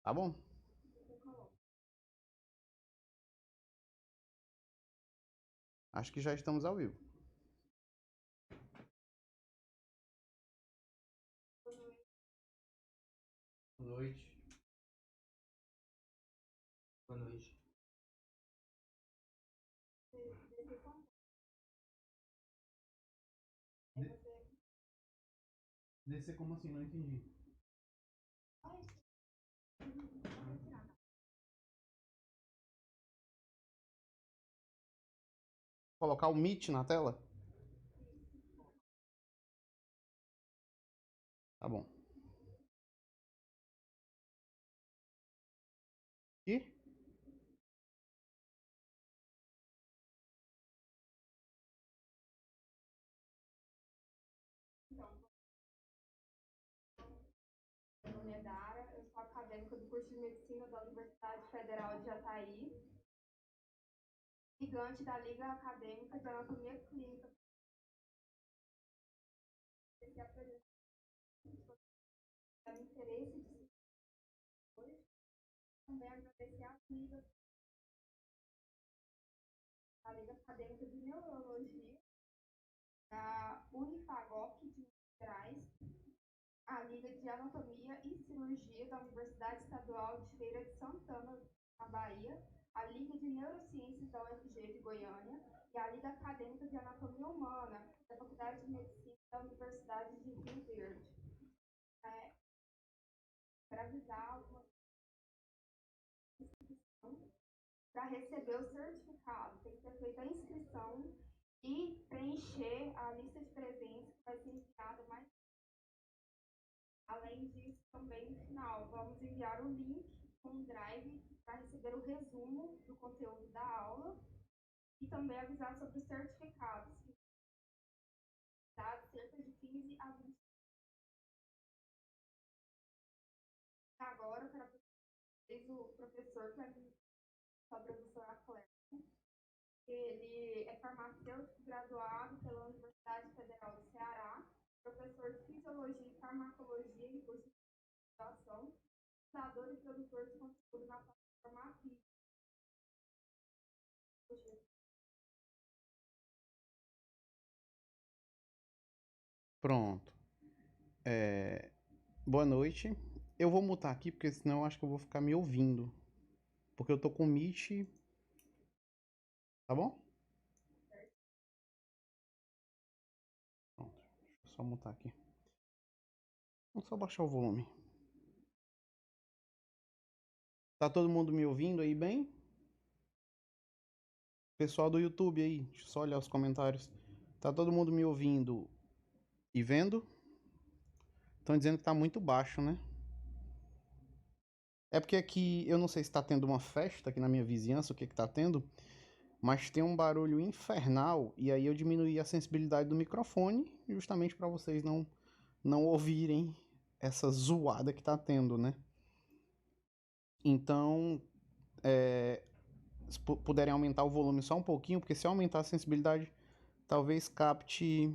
Tá bom? Acho que já estamos ao vivo. Boa noite. Boa noite. Descer como assim? Não entendi. Colocar o Meet na tela? Tá bom. E? Meu nome é Dara, eu sou acadêmica do curso de Medicina da Universidade Federal de Jataí, gigante da Liga Acadêmica de Anatomia Clínica, que apresenta o interesse de hoje, também agradecer a Liga Acadêmica de Neurologia, da Unifagop de Minas Gerais, a Liga de Anatomia e Cirurgia da Universidade Estadual de Feira de Santana, na Bahia, a Liga de Neurociências da UFG de Goiânia e a Liga Acadêmica de Anatomia Humana da Faculdade de Medicina da Universidade de Rio Verde. Para avisar alguma questão, para receber o certificado, tem que ser feita a inscrição e preencher a lista de presentes que vai ser enviada mais. Além disso, também no final, vamos enviar o link com o Drive para receber o resumo do conteúdo da aula e também avisar sobre os certificados, que dá cerca de 15 a 20. Agora, para vocês, o professor, que é o professor Acler, ele é farmacêutico graduado pela Universidade Federal do Ceará, professor de Fisiologia e Farmacologia em curso de graduação, fundador e produtor de conteúdo na plataforma API. Pronto. Boa noite. Eu vou mutar aqui porque senão eu acho que eu vou ficar me ouvindo. Porque eu tô com o Meet. Tá bom? Pronto. Deixa eu só mutar aqui. Vou só baixar o volume. Tá todo mundo me ouvindo aí bem? Pessoal do YouTube aí, deixa eu só olhar os comentários. Tá todo mundo me ouvindo e vendo? Estão dizendo que tá muito baixo, né? É porque aqui, eu não sei se tá tendo uma festa aqui na minha vizinhança, o que que tá tendo, mas tem um barulho infernal e aí eu diminuí a sensibilidade do microfone justamente para vocês não ouvirem essa zoada que tá tendo, né? Então, se puderem aumentar o volume só um pouquinho, porque se eu aumentar a sensibilidade, talvez capte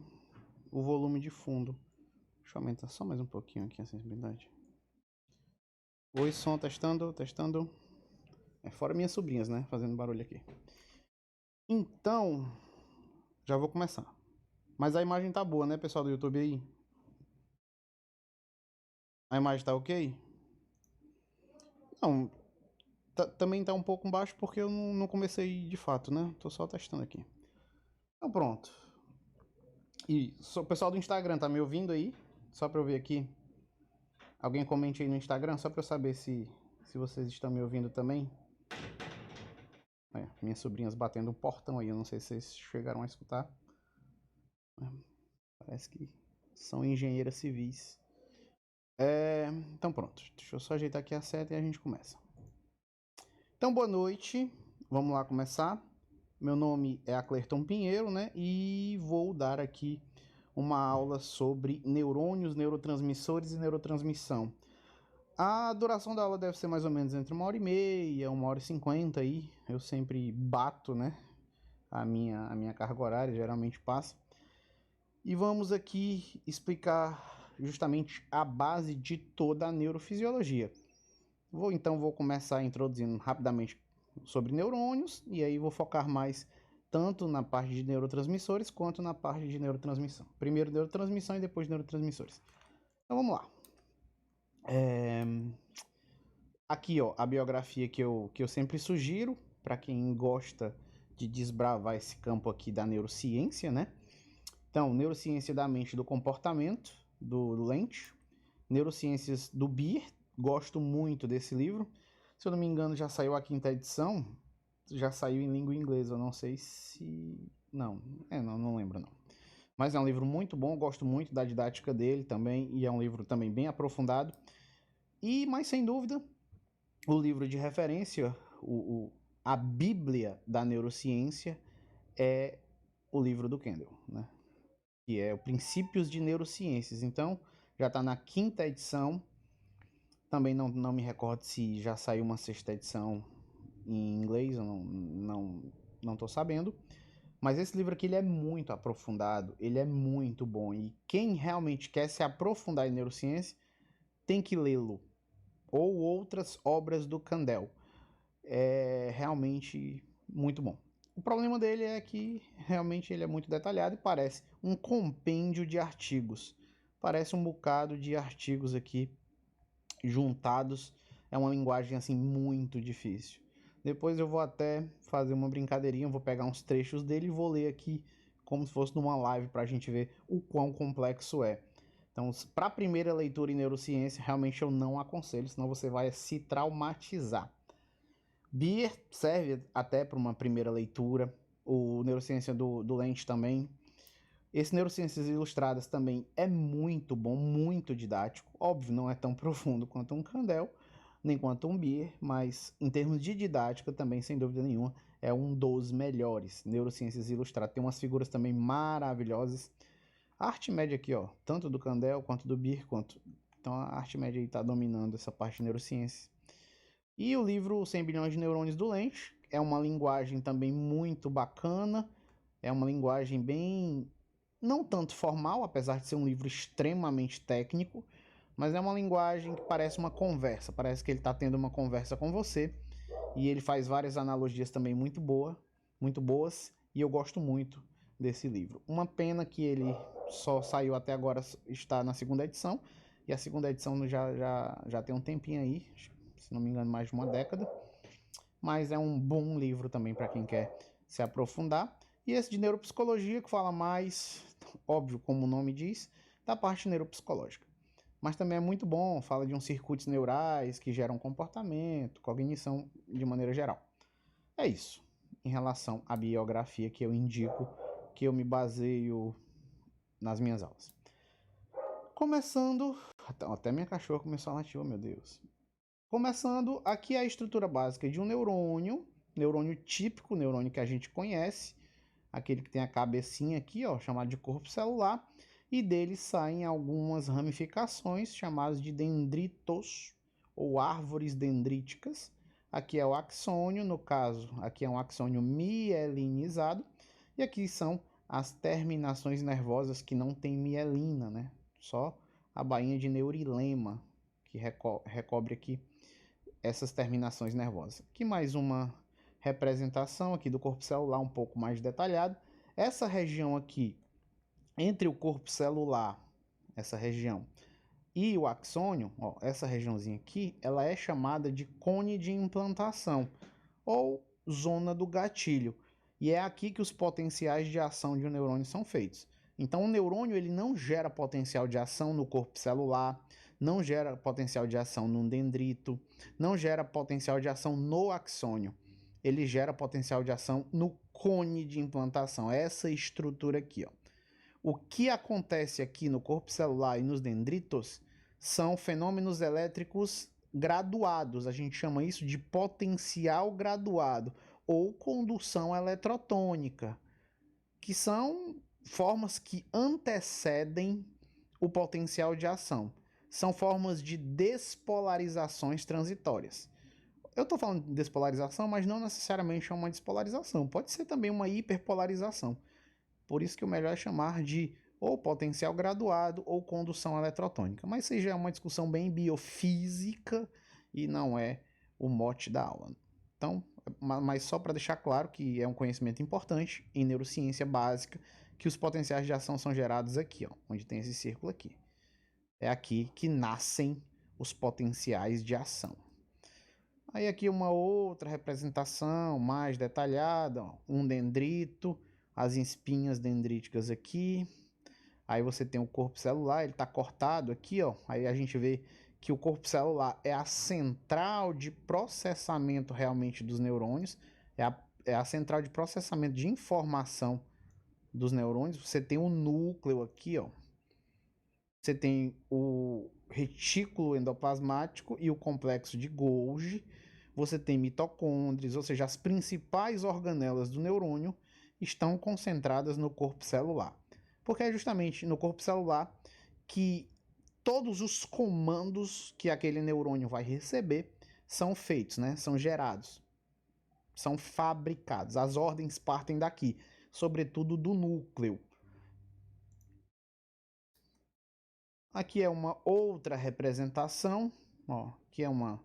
o volume de fundo. Deixa eu aumentar só mais um pouquinho aqui a sensibilidade. Oi, som, testando, testando. É fora minhas sobrinhas, né? Fazendo barulho aqui. Então, já vou começar. Mas a imagem tá boa, né, pessoal do YouTube aí? A imagem tá ok? Não, também tá um pouco baixo porque eu não comecei de fato, né? Tô só testando aqui. Então pronto. E o pessoal do Instagram tá me ouvindo aí? Só pra eu ver aqui. Alguém comente aí no Instagram, só pra eu saber se vocês estão me ouvindo também. É, minhas sobrinhas batendo o portão aí, eu não sei se vocês chegaram a escutar. Parece que são engenheiras civis. Então pronto, deixa eu só ajeitar aqui a seta e a gente começa. Então boa noite, vamos lá começar. Meu nome é Aclerton Pinheiro, né? E vou dar aqui uma aula sobre neurônios, neurotransmissores e neurotransmissão. A duração da aula deve ser mais ou menos entre 1h30, 1h50 aí. Eu sempre bato, né? A minha carga horária geralmente passa. E vamos aqui explicar justamente a base de toda a neurofisiologia. Vou começar introduzindo rapidamente sobre neurônios, e aí vou focar mais tanto na parte de neurotransmissores quanto na parte de neurotransmissão. Primeiro neurotransmissão e depois neurotransmissores. Então vamos lá. Aqui, ó, a biografia que eu sempre sugiro para quem gosta de desbravar esse campo aqui da neurociência, né? Então, Neurociência da Mente e do Comportamento, do Lynch. Neurociências do Beer, gosto muito desse livro. Se eu não me engano, já saiu a 5ª edição. Já saiu em língua inglesa, eu não sei se... não lembro não. Mas é um livro muito bom, gosto muito da didática dele também, e é um livro também bem aprofundado. Mas sem dúvida, o livro de referência, a Bíblia da neurociência, é o livro do Kendall, né? Que é o Princípios de Neurociências. Então, já está na 5ª edição. Também não me recordo se já saiu uma 6ª edição em inglês, eu não estou sabendo. Mas esse livro aqui ele é muito aprofundado, ele é muito bom. E quem realmente quer se aprofundar em neurociência tem que lê-lo. Ou outras obras do Kandel. É realmente muito bom. O problema dele é que realmente ele é muito detalhado e parece um compêndio de artigos. Parece um bocado de artigos aqui juntados. É uma linguagem assim muito difícil. Depois eu vou até fazer uma brincadeirinha, vou pegar uns trechos dele e vou ler aqui como se fosse numa live para a gente ver o quão complexo é. Então, para a primeira leitura em neurociência, realmente eu não aconselho, senão você vai se traumatizar. Beer serve até para uma primeira leitura, o Neurociência do Lynch também. Esse Neurociências Ilustradas também é muito bom, muito didático. Óbvio, não é tão profundo quanto um Kandel, nem quanto um Beer, mas em termos de didática também, sem dúvida nenhuma, é um dos melhores. Neurociências Ilustradas tem umas figuras também maravilhosas. A arte média aqui, ó, tanto do Kandel quanto do Beer, então a arte média aí está dominando essa parte de neurociências. E o livro 100 bilhões de neurônios do Lynch é uma linguagem também muito bacana, é uma linguagem bem, não tanto formal, apesar de ser um livro extremamente técnico, mas é uma linguagem que parece uma conversa, parece que ele está tendo uma conversa com você, e ele faz várias analogias também muito boas, e eu gosto muito desse livro. Uma pena que ele só saiu até agora, está na 2ª edição, e a 2ª edição já tem um tempinho aí, se não me engano mais de uma década, mas é um bom livro também para quem quer se aprofundar. E esse de neuropsicologia que fala mais, óbvio como o nome diz, da parte neuropsicológica. Mas também é muito bom, fala de uns circuitos neurais que geram comportamento, cognição de maneira geral. É isso, em relação à biografia que eu indico, que eu me baseio nas minhas aulas. Começando, até minha cachorra começou a latir, oh meu Deus. Começando, aqui é a estrutura básica de um neurônio típico, neurônio que a gente conhece, aquele que tem a cabecinha aqui, ó, chamado de corpo celular, e dele saem algumas ramificações chamadas de dendritos, ou árvores dendríticas. Aqui é o axônio, no caso, aqui é um axônio mielinizado, e aqui são as terminações nervosas que não tem mielina, né? Só a bainha de neurilema, que recobre aqui essas terminações nervosas. Aqui mais uma representação aqui do corpo celular um pouco mais detalhado. Essa região aqui, entre o corpo celular, essa região, e o axônio, ó, essa regiãozinha aqui, ela é chamada de cone de implantação, ou zona do gatilho. E é aqui que os potenciais de ação de um neurônio são feitos. Então, o neurônio ele não gera potencial de ação no corpo celular, não gera potencial de ação no dendrito, não gera potencial de ação no axônio. Ele gera potencial de ação no cone de implantação, essa estrutura aqui, ó. O que acontece aqui no corpo celular e nos dendritos são fenômenos elétricos graduados. A gente chama isso de potencial graduado ou condução eletrotônica, que são formas que antecedem o potencial de ação. São formas de despolarizações transitórias. Eu estou falando de despolarização, mas não necessariamente é uma despolarização. Pode ser também uma hiperpolarização. Por isso que o melhor é chamar de ou potencial graduado ou condução eletrotônica. Mas isso já é uma discussão bem biofísica e não é o mote da aula. Então, mas só para deixar claro que é um conhecimento importante em neurociência básica, que os potenciais de ação são gerados aqui, ó, onde tem esse círculo aqui. É aqui que nascem os potenciais de ação. Aí aqui uma outra representação mais detalhada, ó, um dendrito, as espinhas dendríticas aqui. Aí você tem o corpo celular, ele está cortado aqui, ó. Aí a gente vê que o corpo celular é a central de processamento realmente dos neurônios, é a central de processamento de informação dos neurônios. Você tem o núcleo aqui, ó. Você tem o retículo endoplasmático e o complexo de Golgi. Você tem mitocôndrias, ou seja, as principais organelas do neurônio estão concentradas no corpo celular. Porque é justamente no corpo celular que todos os comandos que aquele neurônio vai receber são feitos, né? São gerados, são fabricados. As ordens partem daqui, sobretudo do núcleo. Aqui é uma outra representação, ó, que é uma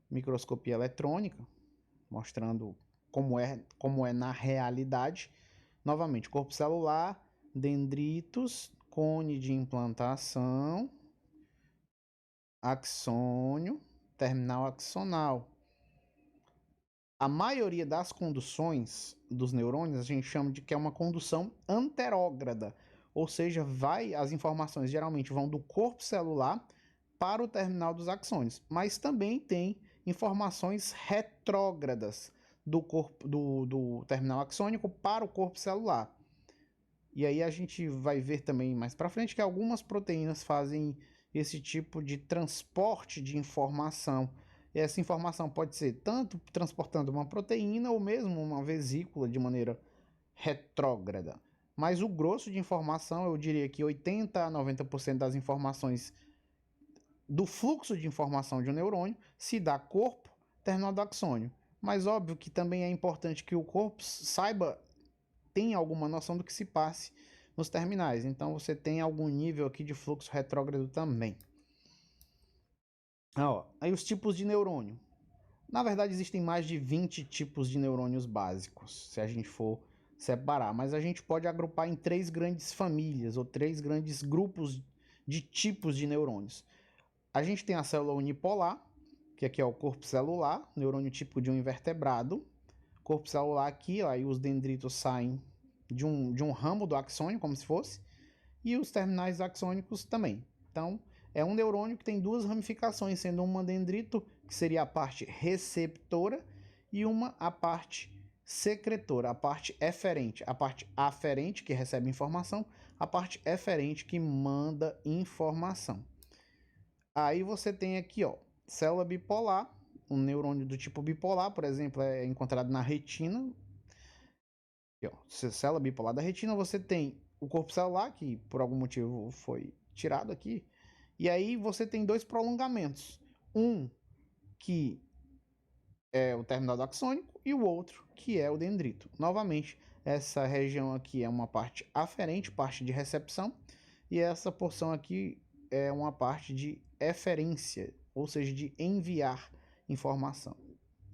microscopia eletrônica, mostrando como é na realidade. Novamente, corpo celular, dendritos, cone de implantação, axônio, terminal axonal. A maioria das conduções dos neurônios a gente chama de que é uma condução anterógrada, ou seja, as informações geralmente vão do corpo celular para o terminal dos axônios, mas também tem informações retrógradas do terminal axônico para o corpo celular. E aí a gente vai ver também mais para frente que algumas proteínas fazem esse tipo de transporte de informação. E essa informação pode ser tanto transportando uma proteína ou mesmo uma vesícula de maneira retrógrada. Mas o grosso de informação, eu diria que 80 a 90% das informações do fluxo de informação de um neurônio se dá corpo, terminal do axônio. Mas óbvio que também é importante que o corpo tenha alguma noção do que se passe nos terminais. Então você tem algum nível aqui de fluxo retrógrado também. Aí os tipos de neurônio. Na verdade, existem mais de 20 tipos de neurônios básicos, se a gente for separar, mas a gente pode agrupar em 3 grandes famílias ou 3 grandes grupos de tipos de neurônios. A gente tem a célula unipolar, que aqui é o corpo celular, neurônio típico de um invertebrado. Corpo celular aqui, ó, aí os dendritos saem de um ramo do axônio, como se fosse, e os terminais axônicos também. Então, é um neurônio que tem 2 ramificações, sendo uma dendrito, que seria a parte receptora, e a parte secretora, a parte eferente. A parte aferente, que recebe informação, a parte eferente, que manda informação. Aí você tem aqui, ó, célula bipolar, um neurônio do tipo bipolar, por exemplo, é encontrado na retina. Aqui, ó, célula bipolar da retina, você tem o corpo celular, que por algum motivo foi tirado aqui, e aí você tem 2 prolongamentos. Um que é o terminal do axônico e o outro que é o dendrito. Novamente, essa região aqui é uma parte aferente, parte de recepção, e essa porção aqui é uma parte de eferência, ou seja, de enviar informação,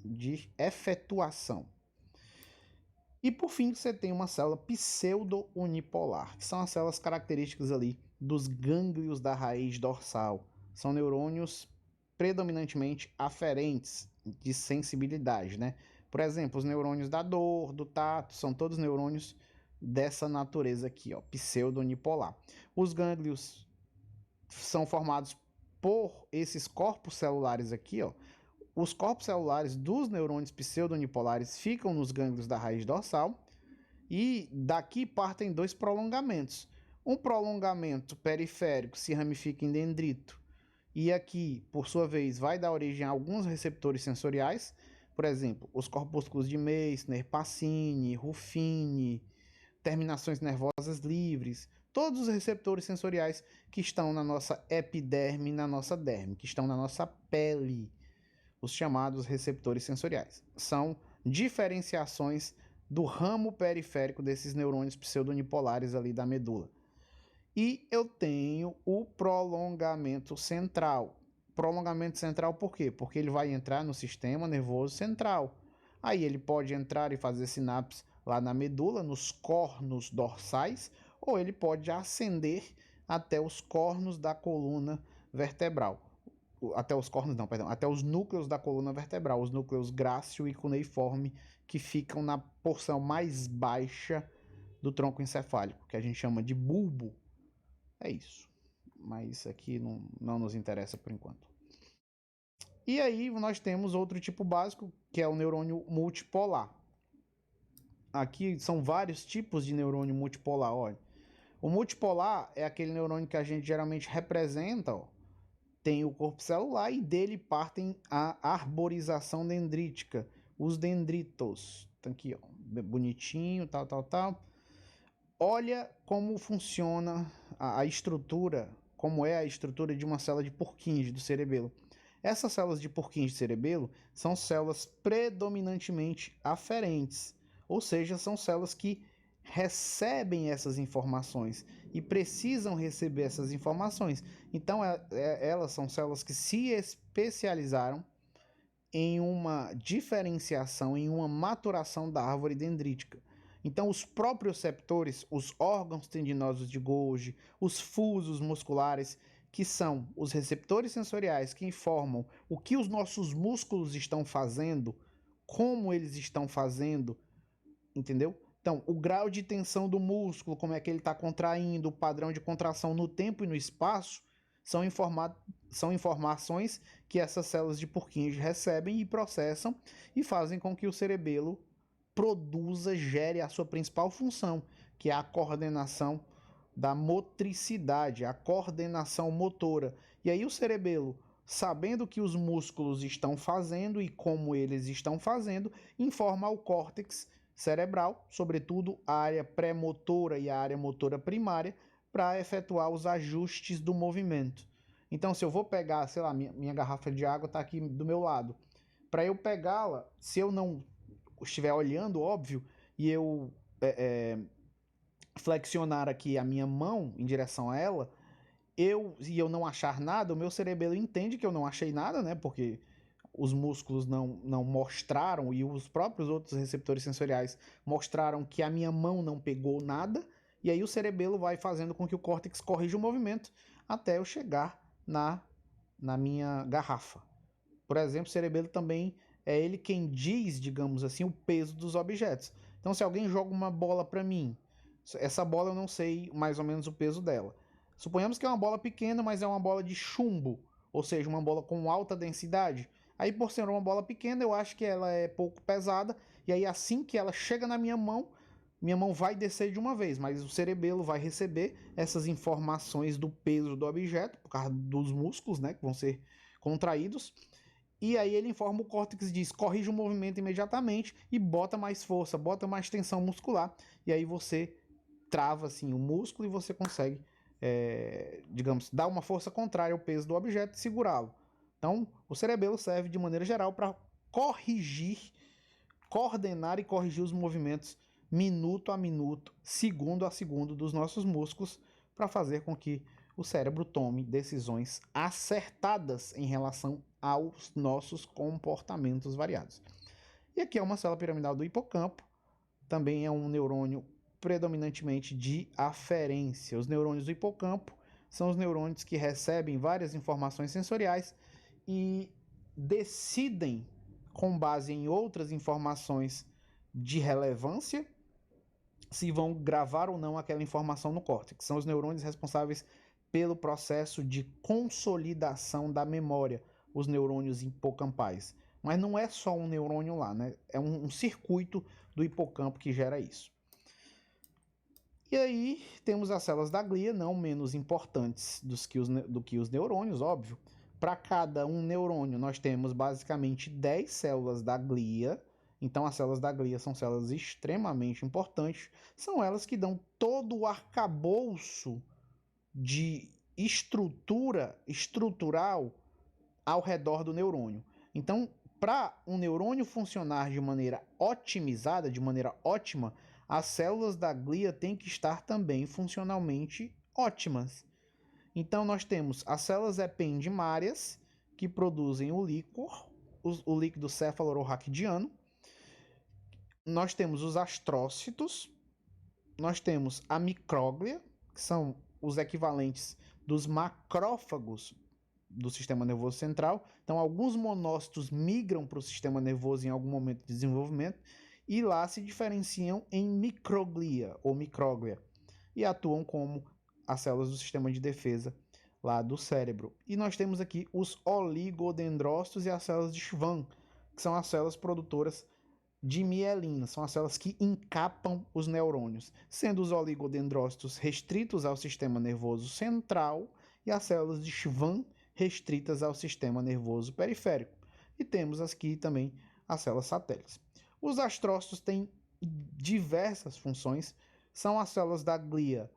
de efetuação. E por fim, você tem uma célula pseudo-unipolar, que são as células características ali dos gânglios da raiz dorsal. São neurônios predominantemente aferentes de sensibilidade, né? Por exemplo, os neurônios da dor, do tato, são todos neurônios dessa natureza aqui, ó, pseudo-unipolar. Os gânglios são formados por esses corpos celulares aqui, ó. Os corpos celulares dos neurônios pseudo-unipolares ficam nos gânglios da raiz dorsal e daqui partem 2 prolongamentos. Um prolongamento periférico se ramifica em dendrito e aqui, por sua vez, vai dar origem a alguns receptores sensoriais, por exemplo, os corpúsculos de Meissner, Pacini, Ruffini, terminações nervosas livres, todos os receptores sensoriais que estão na nossa epiderme, na nossa derme, que estão na nossa pele, os chamados receptores sensoriais. São diferenciações do ramo periférico desses neurônios pseudonipolares ali da medula. E eu tenho o prolongamento central. prolongamento central por quê? Porque ele vai entrar no sistema nervoso central. Aí ele pode entrar e fazer sinapse lá na medula, nos cornos dorsais, ou ele pode ascender até os cornos da coluna vertebral. Até os cornos não, perdão, até os núcleos da coluna vertebral, os núcleos grácil e cuneiforme, que ficam na porção mais baixa do tronco encefálico, que a gente chama de bulbo. É isso. Mas isso aqui não nos interessa por enquanto. E aí nós temos outro tipo básico, que é o neurônio multipolar. Aqui são vários tipos de neurônio multipolar, olha. O multipolar é aquele neurônio que a gente geralmente representa, ó. Tem o corpo celular e dele partem a arborização dendrítica, os dendritos. Tá aqui, ó, bonitinho, tal. Olha como funciona a estrutura, como é a estrutura de uma célula de Purkinje do cerebelo. Essas células de Purkinje do cerebelo são células predominantemente aferentes, ou seja, são células que recebem essas informações e precisam receber essas informações. Então, elas são células que se especializaram em uma diferenciação, em uma maturação da árvore dendrítica. Então, os proprioceptores, os órgãos tendinosos de Golgi, os fusos musculares, que são os receptores sensoriais que informam o que os nossos músculos estão fazendo, como eles estão fazendo, entendeu? Então, o grau de tensão do músculo, como é que ele está contraindo, o padrão de contração no tempo e no espaço, são informações que essas células de Purkinje recebem e processam e fazem com que o cerebelo produza, gere a sua principal função, que é a coordenação da motricidade, a coordenação motora. E aí o cerebelo, sabendo o que os músculos estão fazendo e como eles estão fazendo, informa ao córtex cerebral, sobretudo a área pré-motora e a área motora primária, para efetuar os ajustes do movimento. Então, se eu vou pegar, sei lá, minha garrafa de água está aqui do meu lado. Para eu pegá-la, se eu não estiver olhando, óbvio, e eu flexionar aqui a minha mão em direção a ela, e eu não achar nada, o meu cerebelo entende que eu não achei nada, né? Porque os músculos não mostraram e os próprios outros receptores sensoriais mostraram que a minha mão não pegou nada, e aí o cerebelo vai fazendo com que o córtex corrija o movimento até eu chegar na minha garrafa. Por exemplo, o cerebelo também é ele quem diz, digamos assim, o peso dos objetos. Então, se alguém joga uma bola para mim, essa bola eu não sei mais ou menos o peso dela. Suponhamos que é uma bola pequena, mas é uma bola de chumbo, ou seja, uma bola com alta densidade. Aí, por ser uma bola pequena, eu acho que ela é pouco pesada, e aí assim que ela chega na minha mão vai descer de uma vez, mas o cerebelo vai receber essas informações do peso do objeto, por causa dos músculos, né, que vão ser contraídos, e aí ele informa o córtex, diz, corrige o movimento imediatamente e bota mais força, bota mais tensão muscular, e aí você trava assim o músculo e você consegue, digamos, dar uma força contrária ao peso do objeto e segurá-lo. Então, o cerebelo serve de maneira geral para coordenar e corrigir os movimentos minuto a minuto, segundo a segundo dos nossos músculos, para fazer com que o cérebro tome decisões acertadas em relação aos nossos comportamentos variados. E aqui é uma célula piramidal do hipocampo, também é um neurônio predominantemente de aferência. Os neurônios do hipocampo são os neurônios que recebem várias informações sensoriais e decidem, com base em outras informações de relevância, se vão gravar ou não aquela informação no córtex. São os neurônios responsáveis pelo processo de consolidação da memória, os neurônios hipocampais. Mas não é só um neurônio lá, né? É um circuito do hipocampo que gera isso. E aí temos as células da glia, não menos importantes do que os neurônios, óbvio. Para cada um neurônio, nós temos basicamente 10 células da glia. Então, as células da glia são células extremamente importantes. São elas que dão todo o arcabouço de estrutural ao redor do neurônio. Então, para um neurônio funcionar de maneira otimizada, de maneira ótima, as células da glia têm que estar também funcionalmente ótimas. Então, nós temos as células ependimárias, que produzem o líquor, o líquido cefalorraquidiano. Nós temos os astrócitos, nós temos a micróglia, que são os equivalentes dos macrófagos do sistema nervoso central. Então, alguns monócitos migram para o sistema nervoso em algum momento de desenvolvimento e lá se diferenciam em microglia ou micróglia e atuam como as células do sistema de defesa lá do cérebro. E nós temos aqui os oligodendrócitos e as células de Schwann, que são as células produtoras de mielina, são as células que encapam os neurônios, sendo os oligodendrócitos restritos ao sistema nervoso central e as células de Schwann restritas ao sistema nervoso periférico. E temos aqui também as células satélites. Os astrócitos têm diversas funções, são as células da glia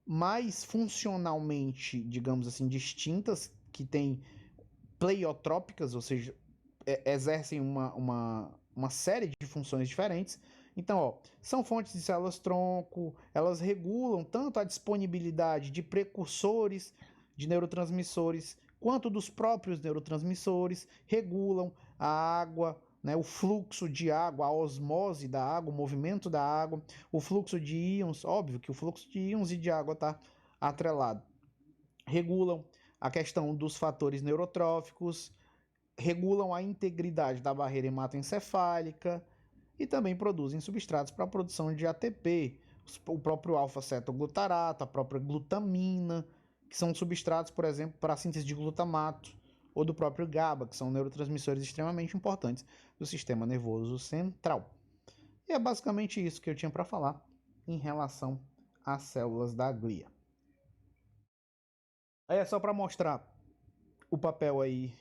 mais funcionalmente, digamos assim, distintas, que têm pleiotrópicas, ou seja, exercem uma série de funções diferentes. Então, são fontes de células-tronco, elas regulam tanto a disponibilidade de precursores de neurotransmissores, quanto dos próprios neurotransmissores, regulam a água, né, o fluxo de água, a osmose da água, o movimento da água, o fluxo de íons, óbvio que o fluxo de íons e de água está atrelado. Regulam a questão dos fatores neurotróficos, regulam a integridade da barreira hematoencefálica e também produzem substratos para a produção de ATP, o próprio alfa-cetoglutarato, a própria glutamina, que são substratos, por exemplo, para a síntese de glutamato, ou do próprio GABA, que são neurotransmissores extremamente importantes do sistema nervoso central. E é basicamente isso que eu tinha para falar em relação às células da glia. Aí é só para mostrar o papel aí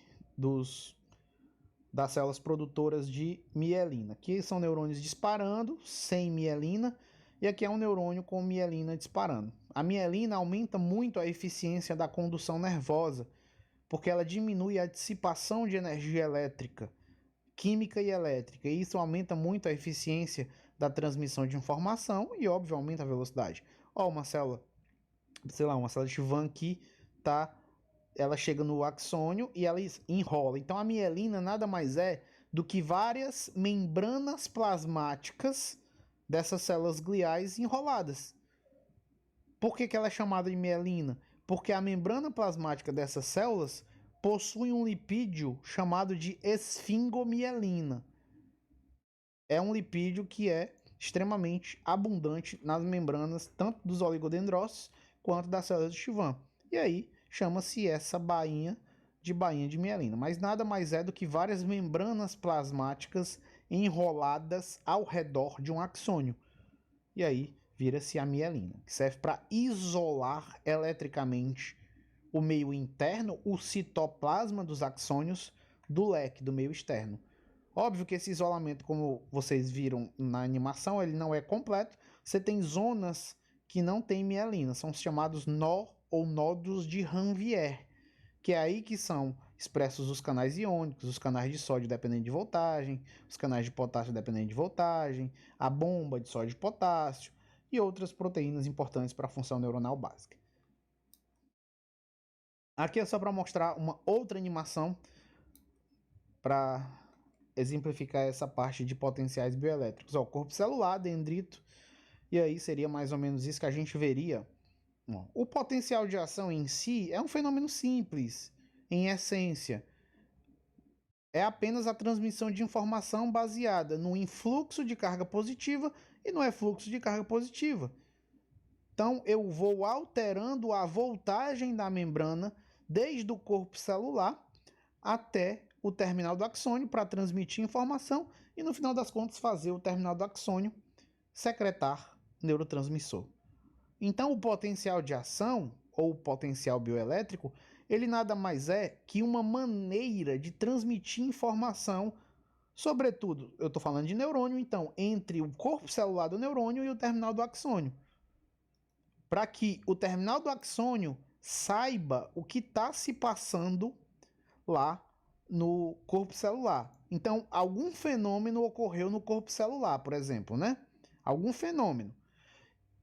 das células produtoras de mielina. Aqui são neurônios disparando, sem mielina, e aqui é um neurônio com mielina disparando. A mielina aumenta muito a eficiência da condução nervosa, porque ela diminui a dissipação de energia elétrica, química e elétrica, e isso aumenta muito a eficiência da transmissão de informação e, óbvio, aumenta a velocidade. Uma célula, uma célula de Schwann aqui, ela chega no axônio e ela enrola. Então, a mielina nada mais é do que várias membranas plasmáticas dessas células gliais enroladas. Por que ela é chamada de mielina? Porque a membrana plasmática dessas células possui um lipídio chamado de esfingomielina. É um lipídio que é extremamente abundante nas membranas, tanto dos oligodendrócitos quanto das células de Schwann. E aí chama-se essa bainha de mielina. Mas nada mais é do que várias membranas plasmáticas enroladas ao redor de um axônio. E aí vira-se a mielina, que serve para isolar eletricamente o meio interno, o citoplasma dos axônios, do leque, do meio externo. Óbvio que esse isolamento, como vocês viram na animação, ele não é completo. Você tem zonas que não tem mielina, são chamados nó ou nódulos de Ranvier, que é aí que são expressos os canais iônicos, os canais de sódio dependendo de voltagem, os canais de potássio dependendo de voltagem, a bomba de sódio e potássio e outras proteínas importantes para a função neuronal básica. Aqui é só para mostrar uma outra animação para exemplificar essa parte de potenciais bioelétricos. O corpo celular, dendrito, e aí seria mais ou menos isso que a gente veria. O potencial de ação em si é um fenômeno simples, em essência. É apenas a transmissão de informação baseada no influxo de carga positiva e no efluxo de carga positiva. Então, eu vou alterando a voltagem da membrana desde o corpo celular até o terminal do axônio para transmitir informação e, no final das contas, fazer o terminal do axônio secretar neurotransmissor. Então, o potencial de ação, ou o potencial bioelétrico, ele nada mais é que uma maneira de transmitir informação, sobretudo, eu estou falando de neurônio, então, entre o corpo celular do neurônio e o terminal do axônio. Para que o terminal do axônio saiba o que está se passando lá no corpo celular. Então, algum fenômeno ocorreu no corpo celular, por exemplo, né? Algum fenômeno.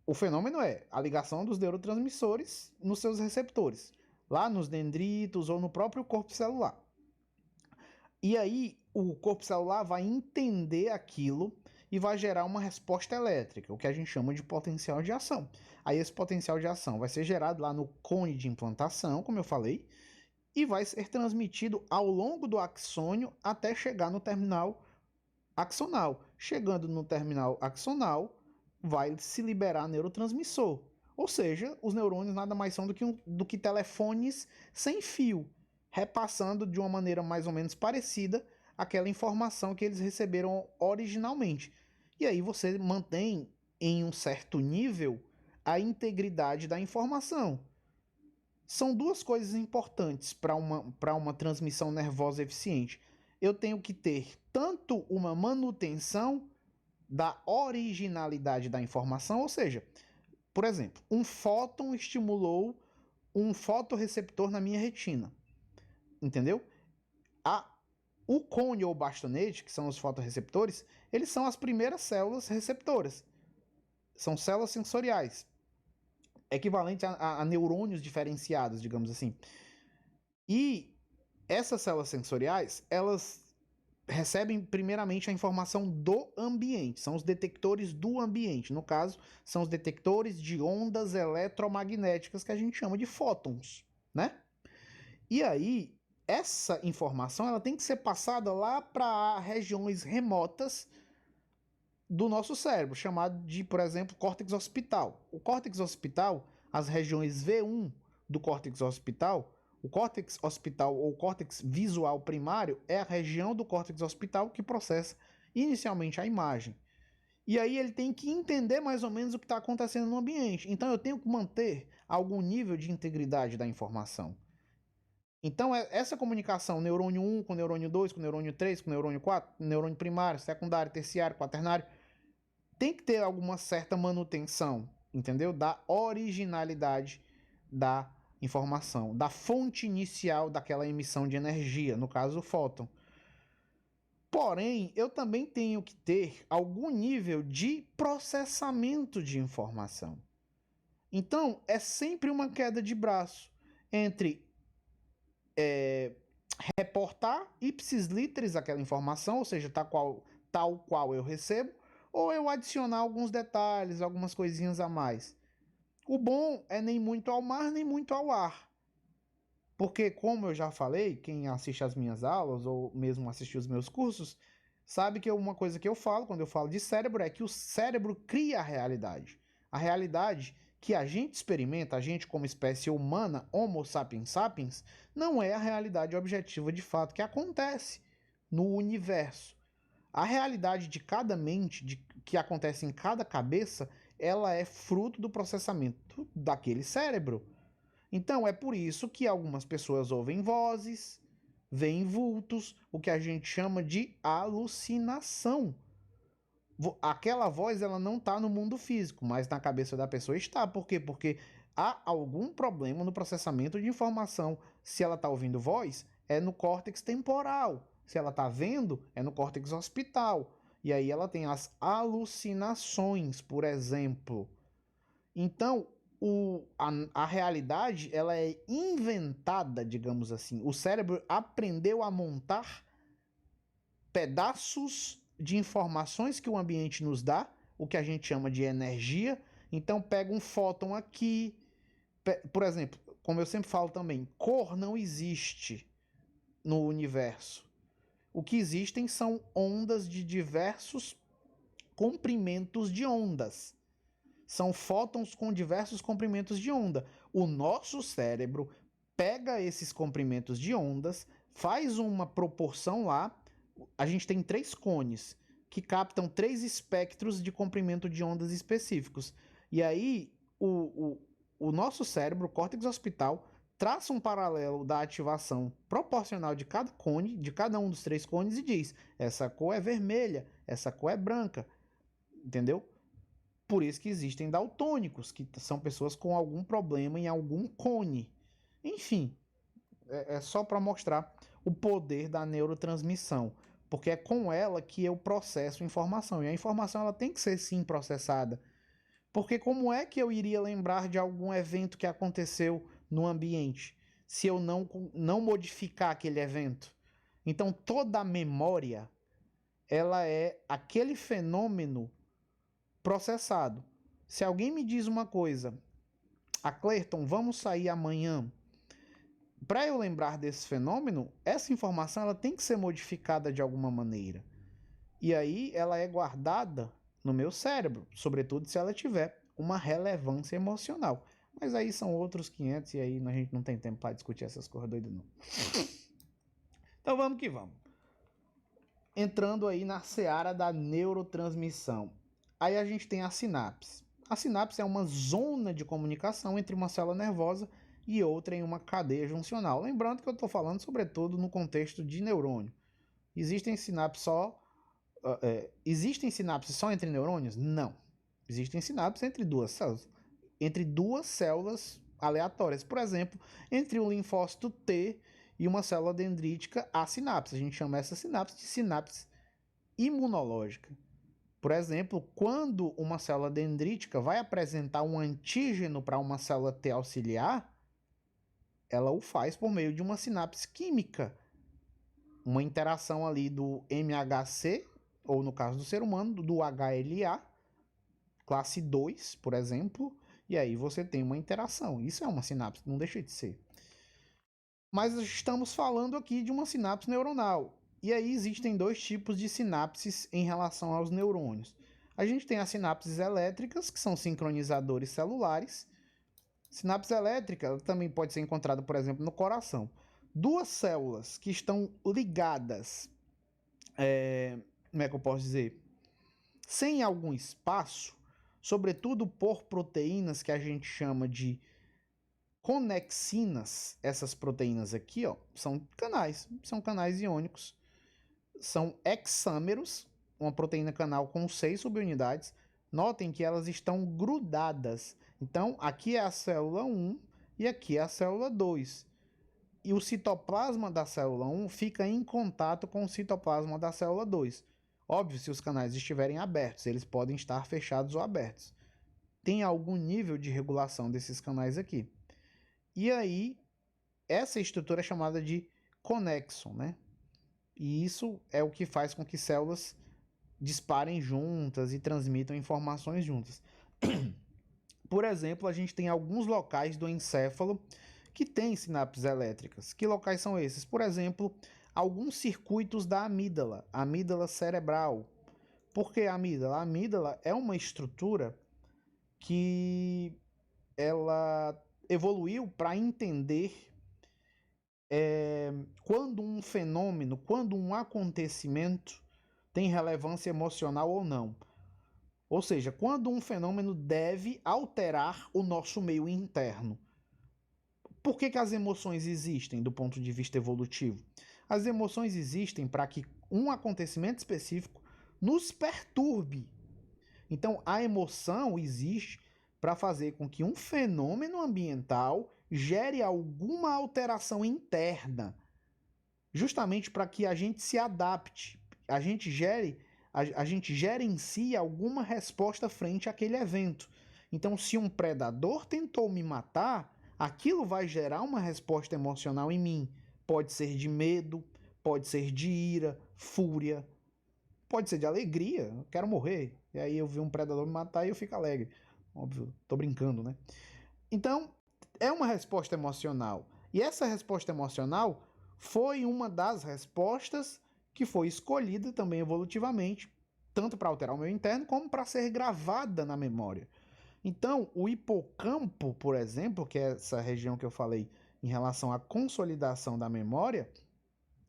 O fenômeno é a ligação dos neurotransmissores nos seus receptores, lá nos dendritos ou no próprio corpo celular. E aí o corpo celular vai entender aquilo e vai gerar uma resposta elétrica, o que a gente chama de potencial de ação. Aí esse potencial de ação vai ser gerado lá no cone de implantação, como eu falei, e vai ser transmitido ao longo do axônio até chegar no terminal axonal. Chegando no terminal axonal, vai se liberar neurotransmissor. Ou seja, os neurônios nada mais são do que telefones sem fio, repassando de uma maneira mais ou menos parecida aquela informação que eles receberam originalmente. E aí você mantém em um certo nível a integridade da informação. São duas coisas importantes para uma transmissão nervosa eficiente. Eu tenho que ter tanto uma manutenção da originalidade da informação, ou seja, por exemplo, um fóton estimulou um fotorreceptor na minha retina, entendeu? A, o cone ou bastonete, que são os fotorreceptores, eles são as primeiras células receptoras. São células sensoriais, equivalente a neurônios diferenciados, digamos assim. E essas células sensoriais, elas recebem primeiramente a informação do ambiente, são os detectores do ambiente. No caso, são os detectores de ondas eletromagnéticas que a gente chama de fótons, né? E aí, essa informação ela tem que ser passada lá para regiões remotas do nosso cérebro, chamado de, por exemplo, córtex occipital. O córtex occipital, as regiões V1 do córtex occipital, o córtex occipital ou córtex visual primário é a região do córtex occipital que processa inicialmente a imagem. E aí ele tem que entender mais ou menos o que está acontecendo no ambiente. Então eu tenho que manter algum nível de integridade da informação. Então essa comunicação neurônio 1 com neurônio 2, com neurônio 3, com neurônio 4, neurônio primário, secundário, terciário, quaternário, tem que ter alguma certa manutenção, entendeu? Da originalidade da informação, da fonte inicial daquela emissão de energia, no caso o fóton. Porém, eu também tenho que ter algum nível de processamento de informação. Então, é sempre uma queda de braço entre reportar ipsis literis aquela informação, ou seja, tal qual eu recebo, ou eu adicionar alguns detalhes, algumas coisinhas a mais. O bom é nem muito ao mar, nem muito ao ar. Porque, como eu já falei, quem assiste às minhas aulas ou mesmo assistiu os meus cursos, sabe que uma coisa que eu falo quando eu falo de cérebro é que o cérebro cria a realidade. A realidade que a gente experimenta, a gente como espécie humana, Homo sapiens sapiens, não é a realidade objetiva de fato que acontece no universo. A realidade de cada mente, que acontece em cada cabeça, ela é fruto do processamento daquele cérebro. Então é por isso que algumas pessoas ouvem vozes, veem vultos, o que a gente chama de alucinação. Aquela voz ela não está no mundo físico, mas na cabeça da pessoa está. Por quê? Porque há algum problema no processamento de informação. Se ela está ouvindo voz, é no córtex temporal. Se ela está vendo, é no córtex occipital. E aí ela tem as alucinações, por exemplo. Então, a realidade ela é inventada, digamos assim. O cérebro aprendeu a montar pedaços de informações que o ambiente nos dá, o que a gente chama de energia. Então, pega um fóton aqui. Por exemplo, como eu sempre falo também, cor não existe no universo. O que existem são ondas de diversos comprimentos de ondas. São fótons com diversos comprimentos de onda. O nosso cérebro pega esses comprimentos de ondas, faz uma proporção lá. A gente tem 3 cones que captam 3 espectros de comprimento de ondas específicos. E aí, o nosso cérebro, o córtex occipital, traça um paralelo da ativação proporcional de cada cone, de cada um dos 3 cones, e diz: essa cor é vermelha, essa cor é branca. Entendeu? Por isso que existem daltônicos, que são pessoas com algum problema em algum cone. Enfim, é só para mostrar o poder da neurotransmissão, porque é com ela que eu processo informação, e a informação ela tem que ser sim processada. Porque como é que eu iria lembrar de algum evento que aconteceu no ambiente se eu não modificar aquele evento? Então, toda a memória, ela é aquele fenômeno processado. Se alguém me diz uma coisa, Cleiton, vamos sair amanhã. Para eu lembrar desse fenômeno, essa informação ela tem que ser modificada de alguma maneira. E aí ela é guardada no meu cérebro, sobretudo se ela tiver uma relevância emocional. Mas aí são outros 500 e aí a gente não tem tempo para discutir essas coisas doidas não. Então vamos que vamos. Entrando aí na seara da neurotransmissão. Aí a gente tem a sinapse. A sinapse é uma zona de comunicação entre uma célula nervosa e outra em uma cadeia juncional. Lembrando que eu estou falando sobretudo no contexto de neurônio. Existem sinapses só entre neurônios? Não. Existem sinapses entre duas células. Entre duas células aleatórias. Por exemplo, entre um linfócito T e uma célula dendrítica, há sinapse. A gente chama essa sinapse de sinapse imunológica. Por exemplo, quando uma célula dendrítica vai apresentar um antígeno para uma célula T auxiliar, ela o faz por meio de uma sinapse química. Uma interação ali do MHC, ou no caso do ser humano, do HLA, classe 2, por exemplo, e aí você tem uma interação. Isso é uma sinapse, não deixa de ser. Mas estamos falando aqui de uma sinapse neuronal. E aí existem dois tipos de sinapses em relação aos neurônios. A gente tem as sinapses elétricas, que são sincronizadores celulares. Sinapse elétrica também pode ser encontrada, por exemplo, no coração. Duas células que estão ligadas, como é que eu posso dizer? Sem algum espaço, sobretudo por proteínas que a gente chama de conexinas. Essas proteínas aqui, ó, são canais iônicos. São hexâmeros, uma proteína canal com 6 subunidades. Notem que elas estão grudadas. Então, aqui é a célula 1 e aqui é a célula 2. E o citoplasma da célula 1 fica em contato com o citoplasma da célula 2. Óbvio, se os canais estiverem abertos, eles podem estar fechados ou abertos. Tem algum nível de regulação desses canais aqui. E aí, essa estrutura é chamada de conexon, né? E isso é o que faz com que células disparem juntas e transmitam informações juntas. Por exemplo, a gente tem alguns locais do encéfalo que têm sinapses elétricas. Que locais são esses? Por exemplo, alguns circuitos da amígdala, amígdala cerebral. Por que a amígdala? A amígdala é uma estrutura que ela evoluiu para entender quando um fenômeno, quando um acontecimento tem relevância emocional ou não. Ou seja, quando um fenômeno deve alterar o nosso meio interno. Por que as emoções existem do ponto de vista evolutivo? As emoções existem para que um acontecimento específico nos perturbe. Então, a emoção existe para fazer com que um fenômeno ambiental gere alguma alteração interna, justamente para que a gente se adapte, a gente gere em si alguma resposta frente àquele evento. Então, se um predador tentou me matar, aquilo vai gerar uma resposta emocional em mim. Pode ser de medo, pode ser de ira, fúria, pode ser de alegria, eu quero morrer. E aí eu vi um predador me matar e eu fico alegre. Óbvio, tô brincando, né? Então, é uma resposta emocional. E essa resposta emocional foi uma das respostas que foi escolhida também evolutivamente, tanto para alterar o meu interno, como para ser gravada na memória. Então, o hipocampo, por exemplo, que é essa região que eu falei em relação à consolidação da memória,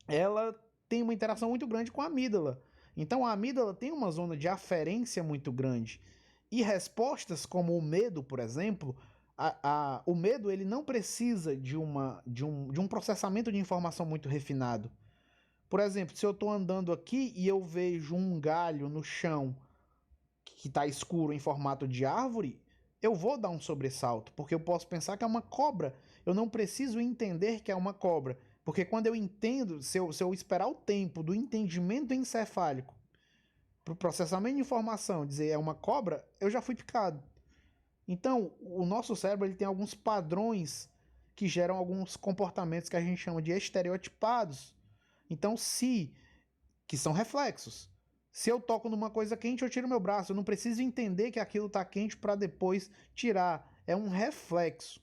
ela tem uma interação muito grande com a amígdala. Então, a amígdala tem uma zona de aferência muito grande. E respostas como o medo, por exemplo, o medo ele não precisa de um processamento de informação muito refinado. Por exemplo, se eu estou andando aqui e eu vejo um galho no chão que está escuro em formato de árvore, eu vou dar um sobressalto, porque eu posso pensar que é uma cobra. Eu não preciso entender que é uma cobra, porque quando eu entendo, se eu esperar o tempo do entendimento encefálico para o processamento de informação, dizer é uma cobra, eu já fui picado. Então, o nosso cérebro ele tem alguns padrões que geram alguns comportamentos que a gente chama de estereotipados. Então, que são reflexos. Se eu toco numa coisa quente, eu tiro meu braço. Eu não preciso entender que aquilo está quente para depois tirar. É um reflexo.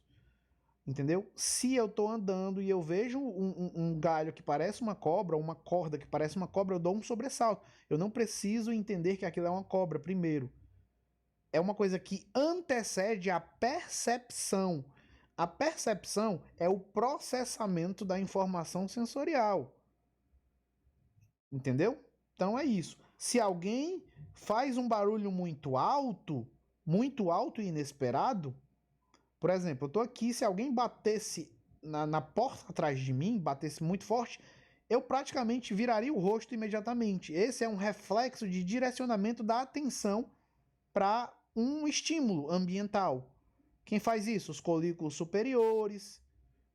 Entendeu? Se eu estou andando e eu vejo um galho que parece uma cobra, uma corda que parece uma cobra, eu dou um sobressalto. Eu não preciso entender que aquilo é uma cobra primeiro. É uma coisa que antecede a percepção. A percepção é o processamento da informação sensorial. Entendeu? Então é isso. Se alguém faz um barulho muito alto e inesperado, por exemplo, eu tô aqui, se alguém batesse na porta atrás de mim, batesse muito forte, eu praticamente viraria o rosto imediatamente. Esse é um reflexo de direcionamento da atenção para um estímulo ambiental. Quem faz isso? Os colículos superiores,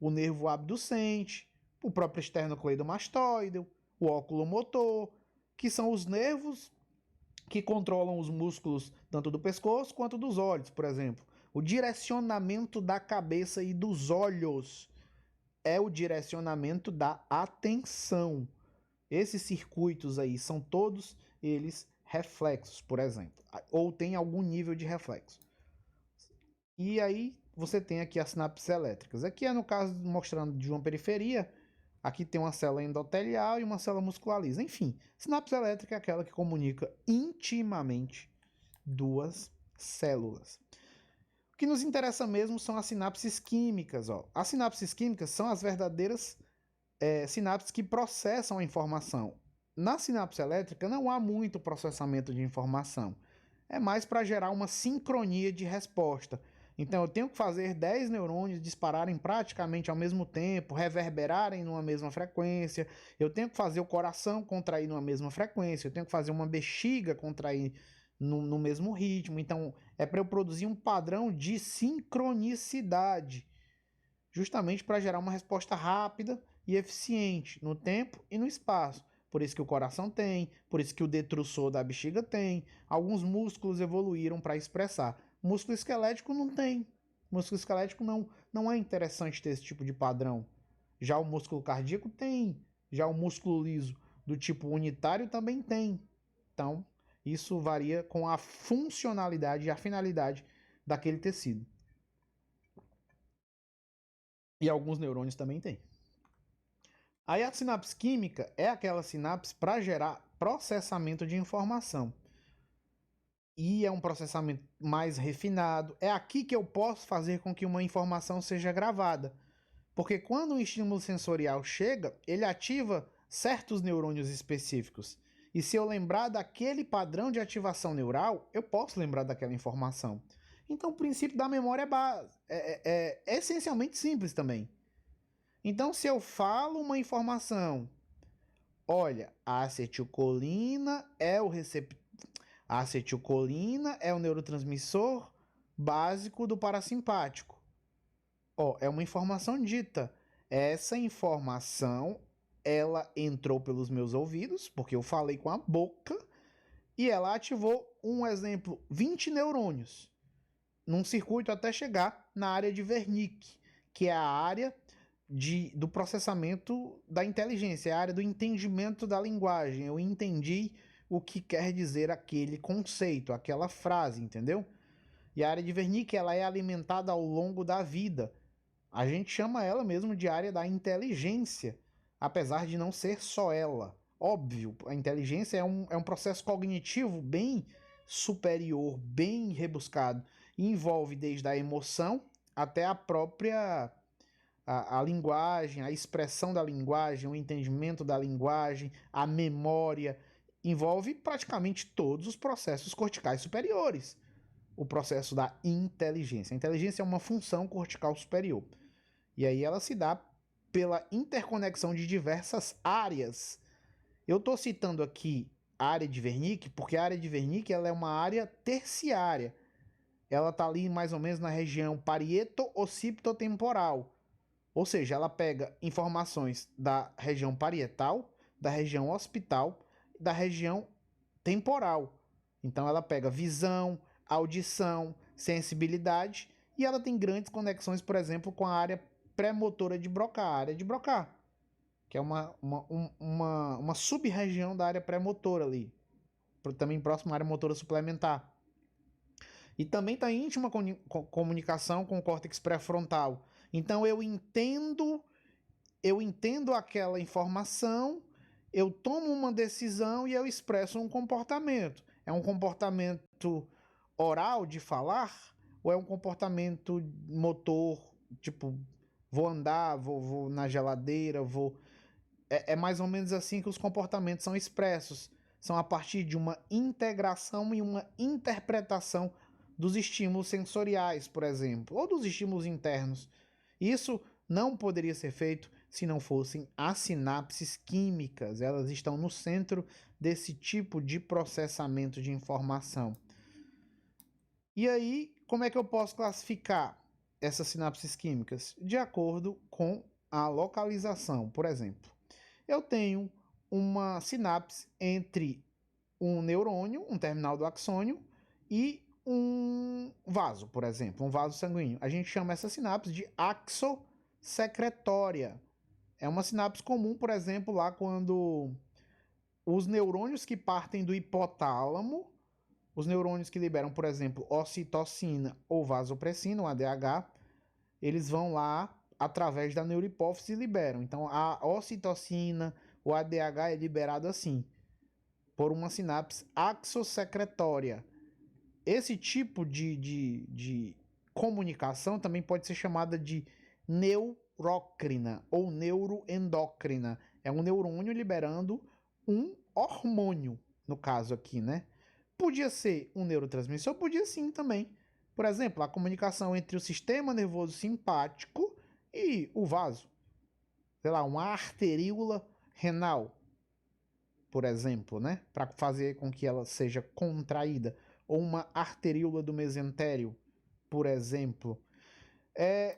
o nervo abducente, o próprio esternocleidomastoide, o oculomotor, que são os nervos que controlam os músculos tanto do pescoço quanto dos olhos, por exemplo. O direcionamento da cabeça e dos olhos é o direcionamento da atenção. Esses circuitos aí são todos eles reflexos, por exemplo, ou tem algum nível de reflexo. E aí você tem aqui as sinapses elétricas. Aqui é no caso mostrando de uma periferia. Aqui tem uma célula endotelial e uma célula muscular lisa. Enfim, sinapse elétrica é aquela que comunica intimamente duas células. O que nos interessa mesmo são as sinapses químicas. Ó. As sinapses químicas são as verdadeiras sinapses que processam a informação. Na sinapse elétrica não há muito processamento de informação. É mais para gerar uma sincronia de resposta. Então eu tenho que fazer 10 neurônios dispararem praticamente ao mesmo tempo, reverberarem numa mesma frequência. Eu tenho que fazer o coração contrair numa mesma frequência. Eu tenho que fazer uma bexiga contrair no mesmo ritmo. Então é para eu produzir um padrão de sincronicidade, justamente para gerar uma resposta rápida e eficiente no tempo e no espaço. Por isso que o coração tem, por isso que o detrusor da bexiga tem. Alguns músculos evoluíram para expressar. Músculo esquelético não tem. Músculo esquelético não é interessante ter esse tipo de padrão. Já o músculo cardíaco tem. Já o músculo liso do tipo unitário também tem. Então, isso varia com a funcionalidade e a finalidade daquele tecido. E alguns neurônios também têm. Aí a sinapse química é aquela sinapse para gerar processamento de informação. E é um processamento mais refinado. É aqui que eu posso fazer com que uma informação seja gravada. Porque quando um estímulo sensorial chega, ele ativa certos neurônios específicos. E se eu lembrar daquele padrão de ativação neural, eu posso lembrar daquela informação. Então o princípio da memória é essencialmente simples também. Então, se eu falo uma informação, olha, a acetilcolina é o receptor. A acetilcolina é o neurotransmissor básico do parasimpático. Ó, é uma informação dita. Essa informação, ela entrou pelos meus ouvidos, porque eu falei com a boca, e ela ativou, um exemplo, 20 neurônios, num circuito até chegar na área de Wernicke, que é a área do processamento da inteligência, é a área do entendimento da linguagem. Eu entendi o que quer dizer aquele conceito, aquela frase, entendeu? E a área de Wernicke, ela é alimentada ao longo da vida. A gente chama ela mesmo de área da inteligência, apesar de não ser só ela. Óbvio, a inteligência é um processo cognitivo bem superior, bem rebuscado. E envolve desde a emoção até a própria a linguagem, a expressão da linguagem, o entendimento da linguagem, a memória. Envolve praticamente todos os processos corticais superiores. O processo da inteligência. A inteligência é uma função cortical superior. E aí ela se dá pela interconexão de diversas áreas. Eu estou citando aqui a área de Wernicke, porque a área de Wernicke ela é uma área terciária. Ela está ali mais ou menos na região parieto-occipitotemporal. Ou seja, ela pega informações da região parietal, da região occipital, da região temporal. Então ela pega visão, audição, sensibilidade e ela tem grandes conexões, por exemplo, com a área pré-motora de Broca, a área de Broca, que é uma sub-região da área pré-motora ali, também próximo à área motora suplementar. E também está em íntima comunicação com o córtex pré-frontal. Então eu entendo aquela informação, eu tomo uma decisão e eu expresso um comportamento. É um comportamento oral de falar ou é um comportamento motor, tipo, vou andar, vou na geladeira, vou... É mais ou menos assim que os comportamentos são expressos. São a partir de uma integração e uma interpretação dos estímulos sensoriais, por exemplo, ou dos estímulos internos. Isso não poderia ser feito se não fossem as sinapses químicas. Elas estão no centro desse tipo de processamento de informação. E aí, como é que eu posso classificar essas sinapses químicas? De acordo com a localização. Por exemplo, eu tenho uma sinapse entre um neurônio, um terminal do axônio, e um vaso, por exemplo, um vaso sanguíneo. A gente chama essa sinapse de axossecretória. É uma sinapse comum, por exemplo, lá quando os neurônios que partem do hipotálamo, os neurônios que liberam, por exemplo, ocitocina ou vasopressina, o ADH, eles vão lá através da neurohipófise e liberam. Então, a ocitocina, o ADH é liberado assim, por uma sinapse axossecretória. Esse tipo de comunicação também pode ser chamada de neurócrina ou neuroendócrina. É um neurônio liberando um hormônio, no caso aqui, né? Podia ser um neurotransmissor? Podia sim também. Por exemplo, a comunicação entre o sistema nervoso simpático e o vaso. Sei lá, uma arteríola renal, por exemplo, né? Para fazer com que ela seja contraída. Ou uma arteríola do mesentério, por exemplo.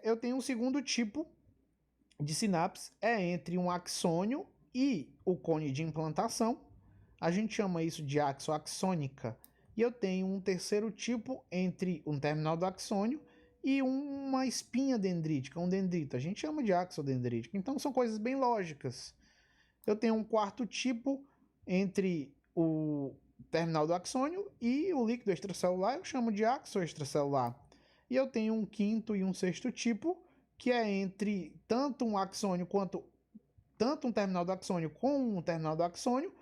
Eu tenho um segundo tipo de sinapse, é entre um axônio e o cone de implantação. A gente chama isso de axoaxônica. E eu tenho um terceiro tipo entre um terminal do axônio e uma espinha dendrítica, um dendrito. A gente chama de axodendrítica. Então são coisas bem lógicas. Eu tenho um quarto tipo entre o terminal do axônio e o líquido extracelular, eu chamo de axoextracelular. E eu tenho um quinto e um sexto tipo, que é entre tanto um axônio quanto tanto um terminal do axônio com um terminal do axônio,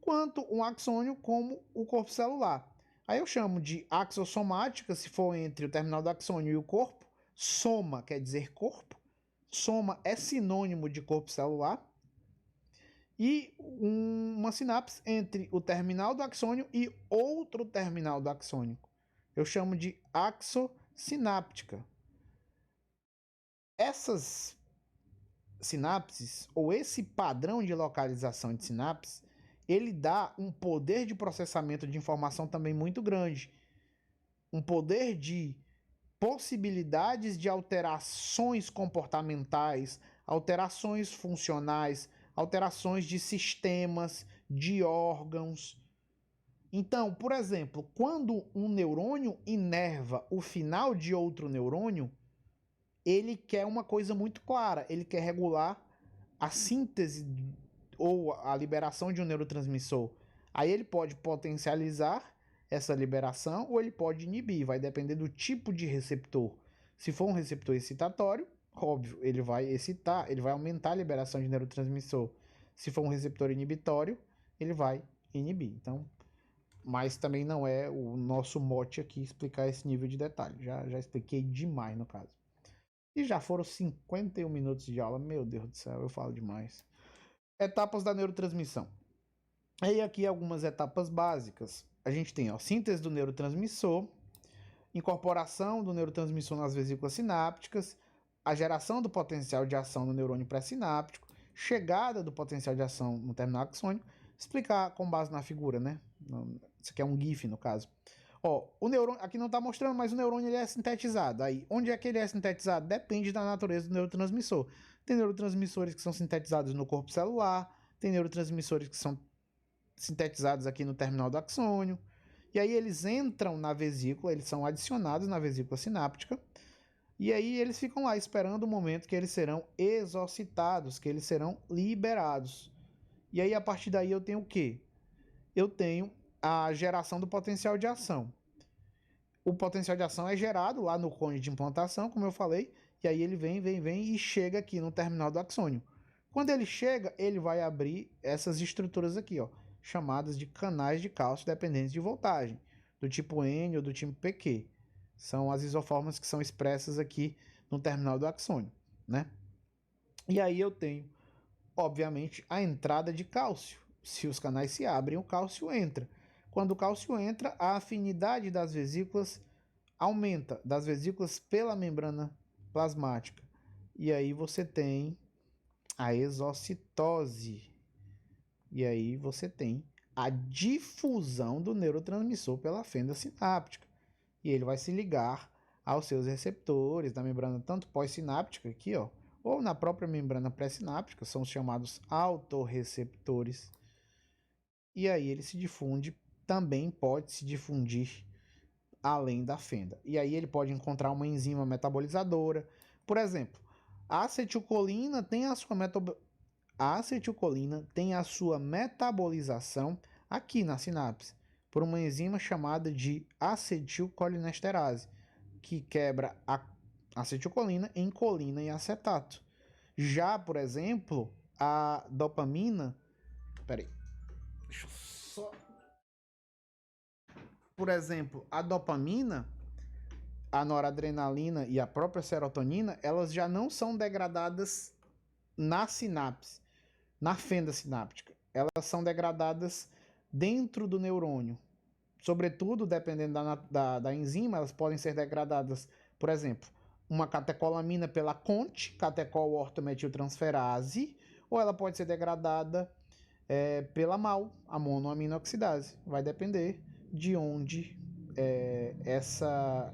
quanto um axônio como o corpo celular. Aí eu chamo de axossomática, se for entre o terminal do axônio e o corpo. Soma quer dizer corpo. Soma é sinônimo de corpo celular. E uma sinapse entre o terminal do axônio e outro terminal do axônio. Eu chamo de axossináptica. Essas sinapses, ou esse padrão de localização de sinapses, ele dá um poder de processamento de informação também muito grande. Um poder de possibilidades de alterações comportamentais, alterações funcionais, alterações de sistemas, de órgãos. Então, por exemplo, quando um neurônio inerva o final de outro neurônio, ele quer uma coisa muito clara, ele quer regular a síntese ou a liberação de um neurotransmissor. Aí ele pode potencializar essa liberação ou ele pode inibir, vai depender do tipo de receptor. Se for um receptor excitatório, óbvio, ele vai excitar, ele vai aumentar a liberação de neurotransmissor. Se for um receptor inibitório, ele vai inibir. Então, mas também não é o nosso mote aqui explicar esse nível de detalhe. Já expliquei demais no caso. E já foram 51 minutos de aula. Meu Deus do céu, eu falo demais. Etapas da neurotransmissão. Aí aqui algumas etapas básicas. A gente tem a síntese do neurotransmissor, incorporação do neurotransmissor nas vesículas sinápticas, a geração do potencial de ação no neurônio pré-sináptico, chegada do potencial de ação no terminal axônico. Explicar com base na figura, né? Isso aqui é um GIF, no caso. Ó, o neurônio, aqui não está mostrando, mas o neurônio ele é sintetizado. Aí, onde é que ele é sintetizado? Depende da natureza do neurotransmissor. Tem neurotransmissores que são sintetizados no corpo celular, tem neurotransmissores que são sintetizados aqui no terminal do axônio. E aí eles entram na vesícula, eles são adicionados na vesícula sináptica. E aí eles ficam lá esperando o momento que eles serão exorcitados, que eles serão liberados. E aí a partir daí eu tenho o quê? Eu tenho a geração do potencial de ação. O potencial de ação é gerado lá no cone de implantação, como eu falei, e aí ele vem e chega aqui no terminal do axônio. Quando ele chega, ele vai abrir essas estruturas aqui, ó, chamadas de canais de cálcio dependentes de voltagem, do tipo N ou do tipo PQ. São as isoformas que são expressas aqui no terminal do axônio, né? E aí eu tenho, obviamente, a entrada de cálcio. Se os canais se abrem, o cálcio entra. Quando o cálcio entra, a afinidade das vesículas aumenta, das vesículas pela membrana plasmática. E aí você tem a exocitose. E aí você tem a difusão do neurotransmissor pela fenda sináptica. E ele vai se ligar aos seus receptores da membrana tanto pós-sináptica aqui, ó, ou na própria membrana pré-sináptica, são os chamados autorreceptores. E aí ele se difunde, também pode se difundir além da fenda. E aí ele pode encontrar uma enzima metabolizadora. Por exemplo, a acetilcolina tem a sua metabolização aqui na sinapse por uma enzima chamada de acetilcolinesterase, que quebra a acetilcolina em colina e acetato. Já, por exemplo, a dopamina. Peraí. Deixa eu só. Por exemplo, a dopamina, a noradrenalina e a própria serotonina, elas já não são degradadas na sinapse, na fenda sináptica. Elas são degradadas dentro do neurônio. Sobretudo, dependendo da enzima, elas podem ser degradadas, por exemplo, uma catecolamina pela CONT, catecol-ortometiltransferase, ou ela pode ser degradada pela MAO, a monoaminoxidase. Vai depender de onde essa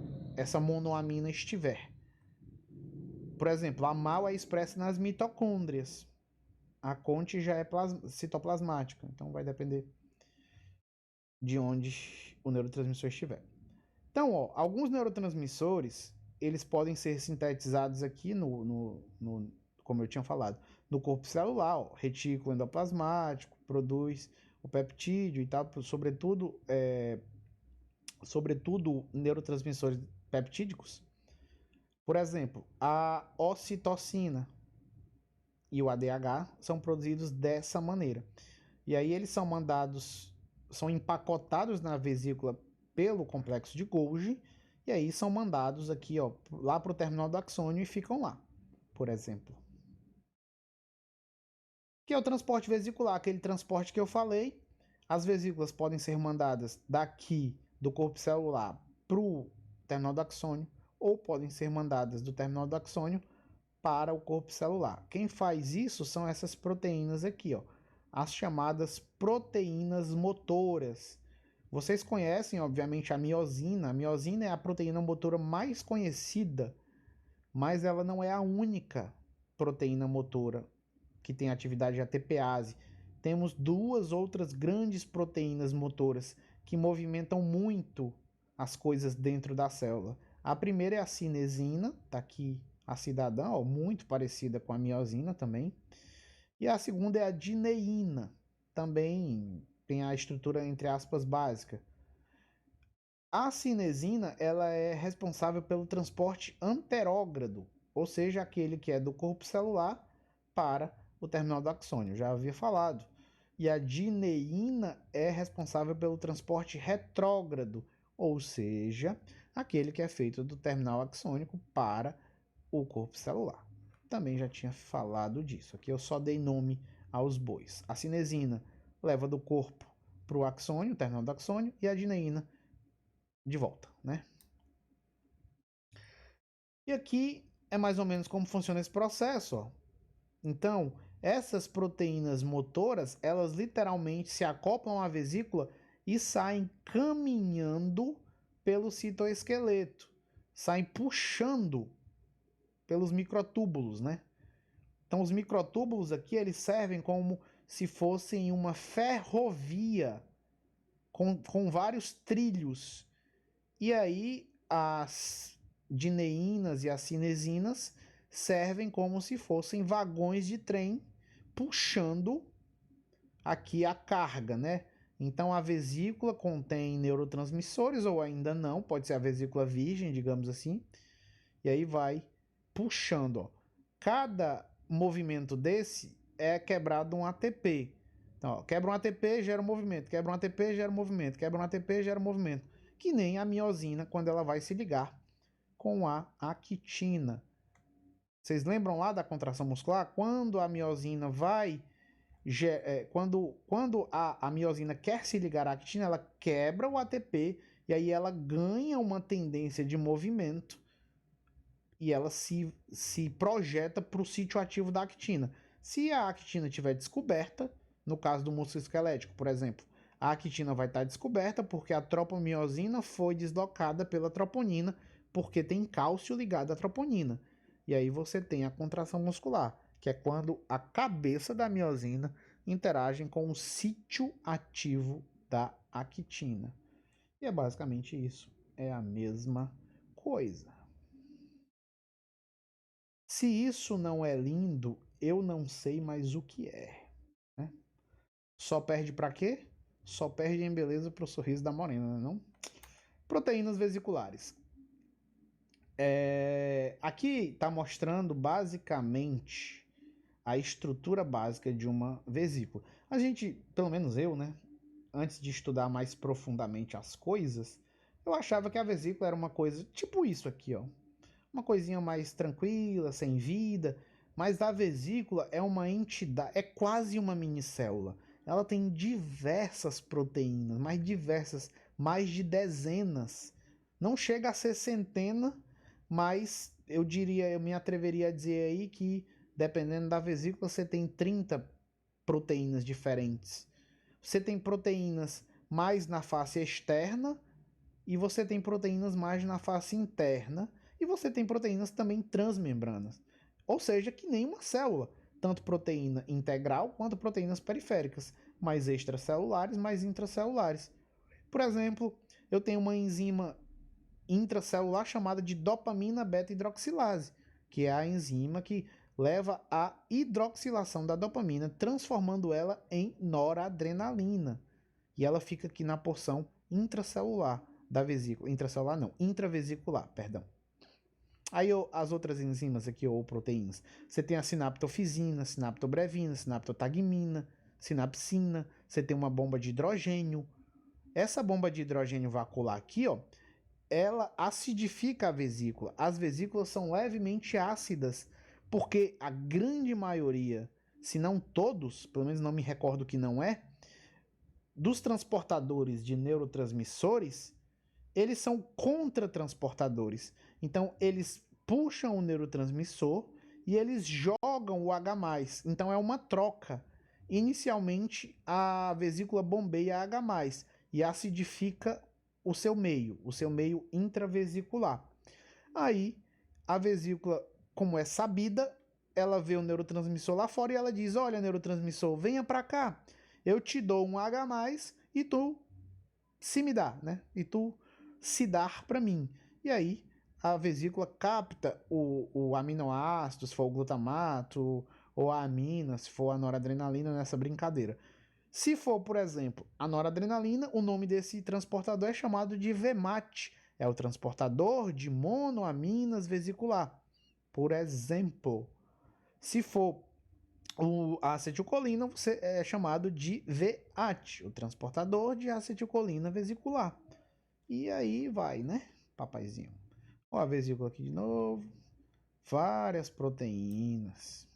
monoamina estiver. Por exemplo, a MAO é expressa nas mitocôndrias. A CONT já é citoplasmática, então vai depender de onde o neurotransmissor estiver. Então, ó, alguns neurotransmissores, eles podem ser sintetizados aqui como eu tinha falado, no corpo celular, ó, retículo endoplasmático, produz o peptídeo e tal, sobretudo neurotransmissores peptídicos. Por exemplo, a ocitocina e o ADH são produzidos dessa maneira. E aí eles são empacotados na vesícula pelo complexo de Golgi, e aí são mandados aqui, ó, lá para o terminal do axônio e ficam lá, por exemplo. Que é o transporte vesicular, aquele transporte que eu falei. As vesículas podem ser mandadas daqui do corpo celular para o terminal do axônio, ou podem ser mandadas do terminal do axônio para o corpo celular. Quem faz isso são essas proteínas aqui, ó, as chamadas proteínas motoras. Vocês conhecem, obviamente, a miosina. A miosina é a proteína motora mais conhecida, mas ela não é a única proteína motora que tem atividade ATPase. Temos duas outras grandes proteínas motoras que movimentam muito as coisas dentro da célula. A primeira é a cinesina, tá aqui a cidadã, ó, muito parecida com a miosina também. E a segunda é a dineína, também tem a estrutura entre aspas básica. A cinesina, ela é responsável pelo transporte anterógrado, ou seja, aquele que é do corpo celular para o terminal do axônio, já havia falado. E a dineína é responsável pelo transporte retrógrado, ou seja, aquele que é feito do terminal axônico para o corpo celular. Também já tinha falado disso. Aqui eu só dei nome aos bois. A cinesina leva do corpo para o axônio, o terminal do axônio, e a dineína de volta, né? E aqui é mais ou menos como funciona esse processo, ó. Então, essas proteínas motoras, elas literalmente se acoplam à vesícula e saem caminhando pelo citoesqueleto, saem puxando pelos microtúbulos, né? Então, os microtúbulos aqui, eles servem como se fossem uma ferrovia com vários trilhos. E aí, dineinas e as cinesinas servem como se fossem vagões de trem puxando aqui a carga, né? Então a vesícula contém neurotransmissores ou ainda não, pode ser a vesícula virgem, digamos assim, e aí vai puxando, ó. Cada movimento desse é quebrado um ATP. Então, ó, quebra um ATP, gera um movimento, quebra um ATP, gera um movimento, quebra um ATP, gera um movimento. Que nem a miosina quando ela vai se ligar com a actina. Vocês lembram lá da contração muscular? Quando a miosina vai quando a miosina quer se ligar à actina, ela quebra o ATP e aí ela ganha uma tendência de movimento e ela se projeta para o sítio ativo da actina. Se a actina estiver descoberta, no caso do músculo esquelético, por exemplo, a actina vai estar descoberta porque a tropomiosina foi deslocada pela troponina, porque tem cálcio ligado à troponina. E aí você tem a contração muscular, que é quando a cabeça da miosina interage com o sítio ativo da actina. E é basicamente isso. É a mesma coisa. Se isso não é lindo, eu não sei mais o que é. Né? Só perde para quê? Só perde em beleza pro sorriso da morena, não? Proteínas vesiculares. Aqui está mostrando basicamente a estrutura básica de uma vesícula. A gente, pelo menos eu, né? Antes de estudar mais profundamente as coisas, eu achava que a vesícula era uma coisa tipo isso aqui, ó. Uma coisinha mais tranquila, sem vida, mas a vesícula é uma entidade, é quase uma minicélula. Ela tem diversas proteínas, mais diversas, mais de dezenas. Não chega a ser centena, mas eu me atreveria a dizer aí que dependendo da vesícula você tem 30 proteínas diferentes. Você tem proteínas mais na face externa e você tem proteínas mais na face interna e você tem proteínas também transmembranas. Ou seja, que nem uma célula, tanto proteína integral quanto proteínas periféricas, mais extracelulares, mais intracelulares. Por exemplo, eu tenho uma enzima intracelular chamada de dopamina beta-hidroxilase, que é a enzima que leva à hidroxilação da dopamina, transformando ela em noradrenalina. E ela fica aqui na porção intracelular da vesícula. Intracelular não, intravesicular, perdão. Aí as outras enzimas aqui, ou proteínas, você tem a sinaptofisina, sinaptobrevina, sinaptotagmina, sinapsina, você tem uma bomba de hidrogênio. Essa bomba de hidrogênio vacular aqui, ó, ela acidifica a vesícula. As vesículas são levemente ácidas, porque a grande maioria, se não todos, pelo menos não me recordo que não é, dos transportadores de neurotransmissores, eles são contratransportadores. Então, eles puxam o neurotransmissor e eles jogam o H+. Então, é uma troca. Inicialmente, a vesícula bombeia H+, e acidifica o seu meio intravesicular. Aí, a vesícula, como é sabida, ela vê o neurotransmissor lá fora e ela diz: olha, neurotransmissor, venha para cá. Eu te dou um H+, e tu se me dá, né? E tu se dar para mim. E aí, a vesícula capta o aminoácido, se for o glutamato, ou a amina, se for a noradrenalina, nessa brincadeira. Se for, por exemplo, a noradrenalina, o nome desse transportador é chamado de VMAT. É o transportador de monoaminas vesicular. Por exemplo, se for a acetilcolina, você é chamado de VAT, o transportador de acetilcolina vesicular. E aí vai, né, papaizinho? Ó a vesícula aqui de novo. Várias proteínas.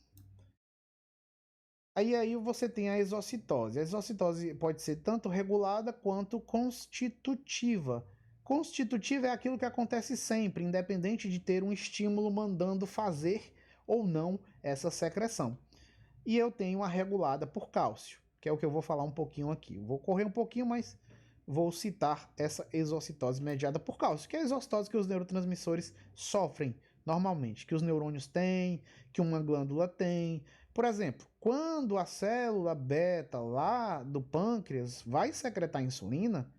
Aí você tem a exocitose. A exocitose pode ser tanto regulada quanto constitutiva. Constitutiva é aquilo que acontece sempre, independente de ter um estímulo mandando fazer ou não essa secreção. E eu tenho a regulada por cálcio, que é o que eu vou falar um pouquinho aqui. Eu vou correr um pouquinho, mas vou citar essa exocitose mediada por cálcio, que é a exocitose que os neurotransmissores sofrem normalmente, que os neurônios têm, que uma glândula tem. Por exemplo, quando a célula beta lá do pâncreas vai secretar insulina,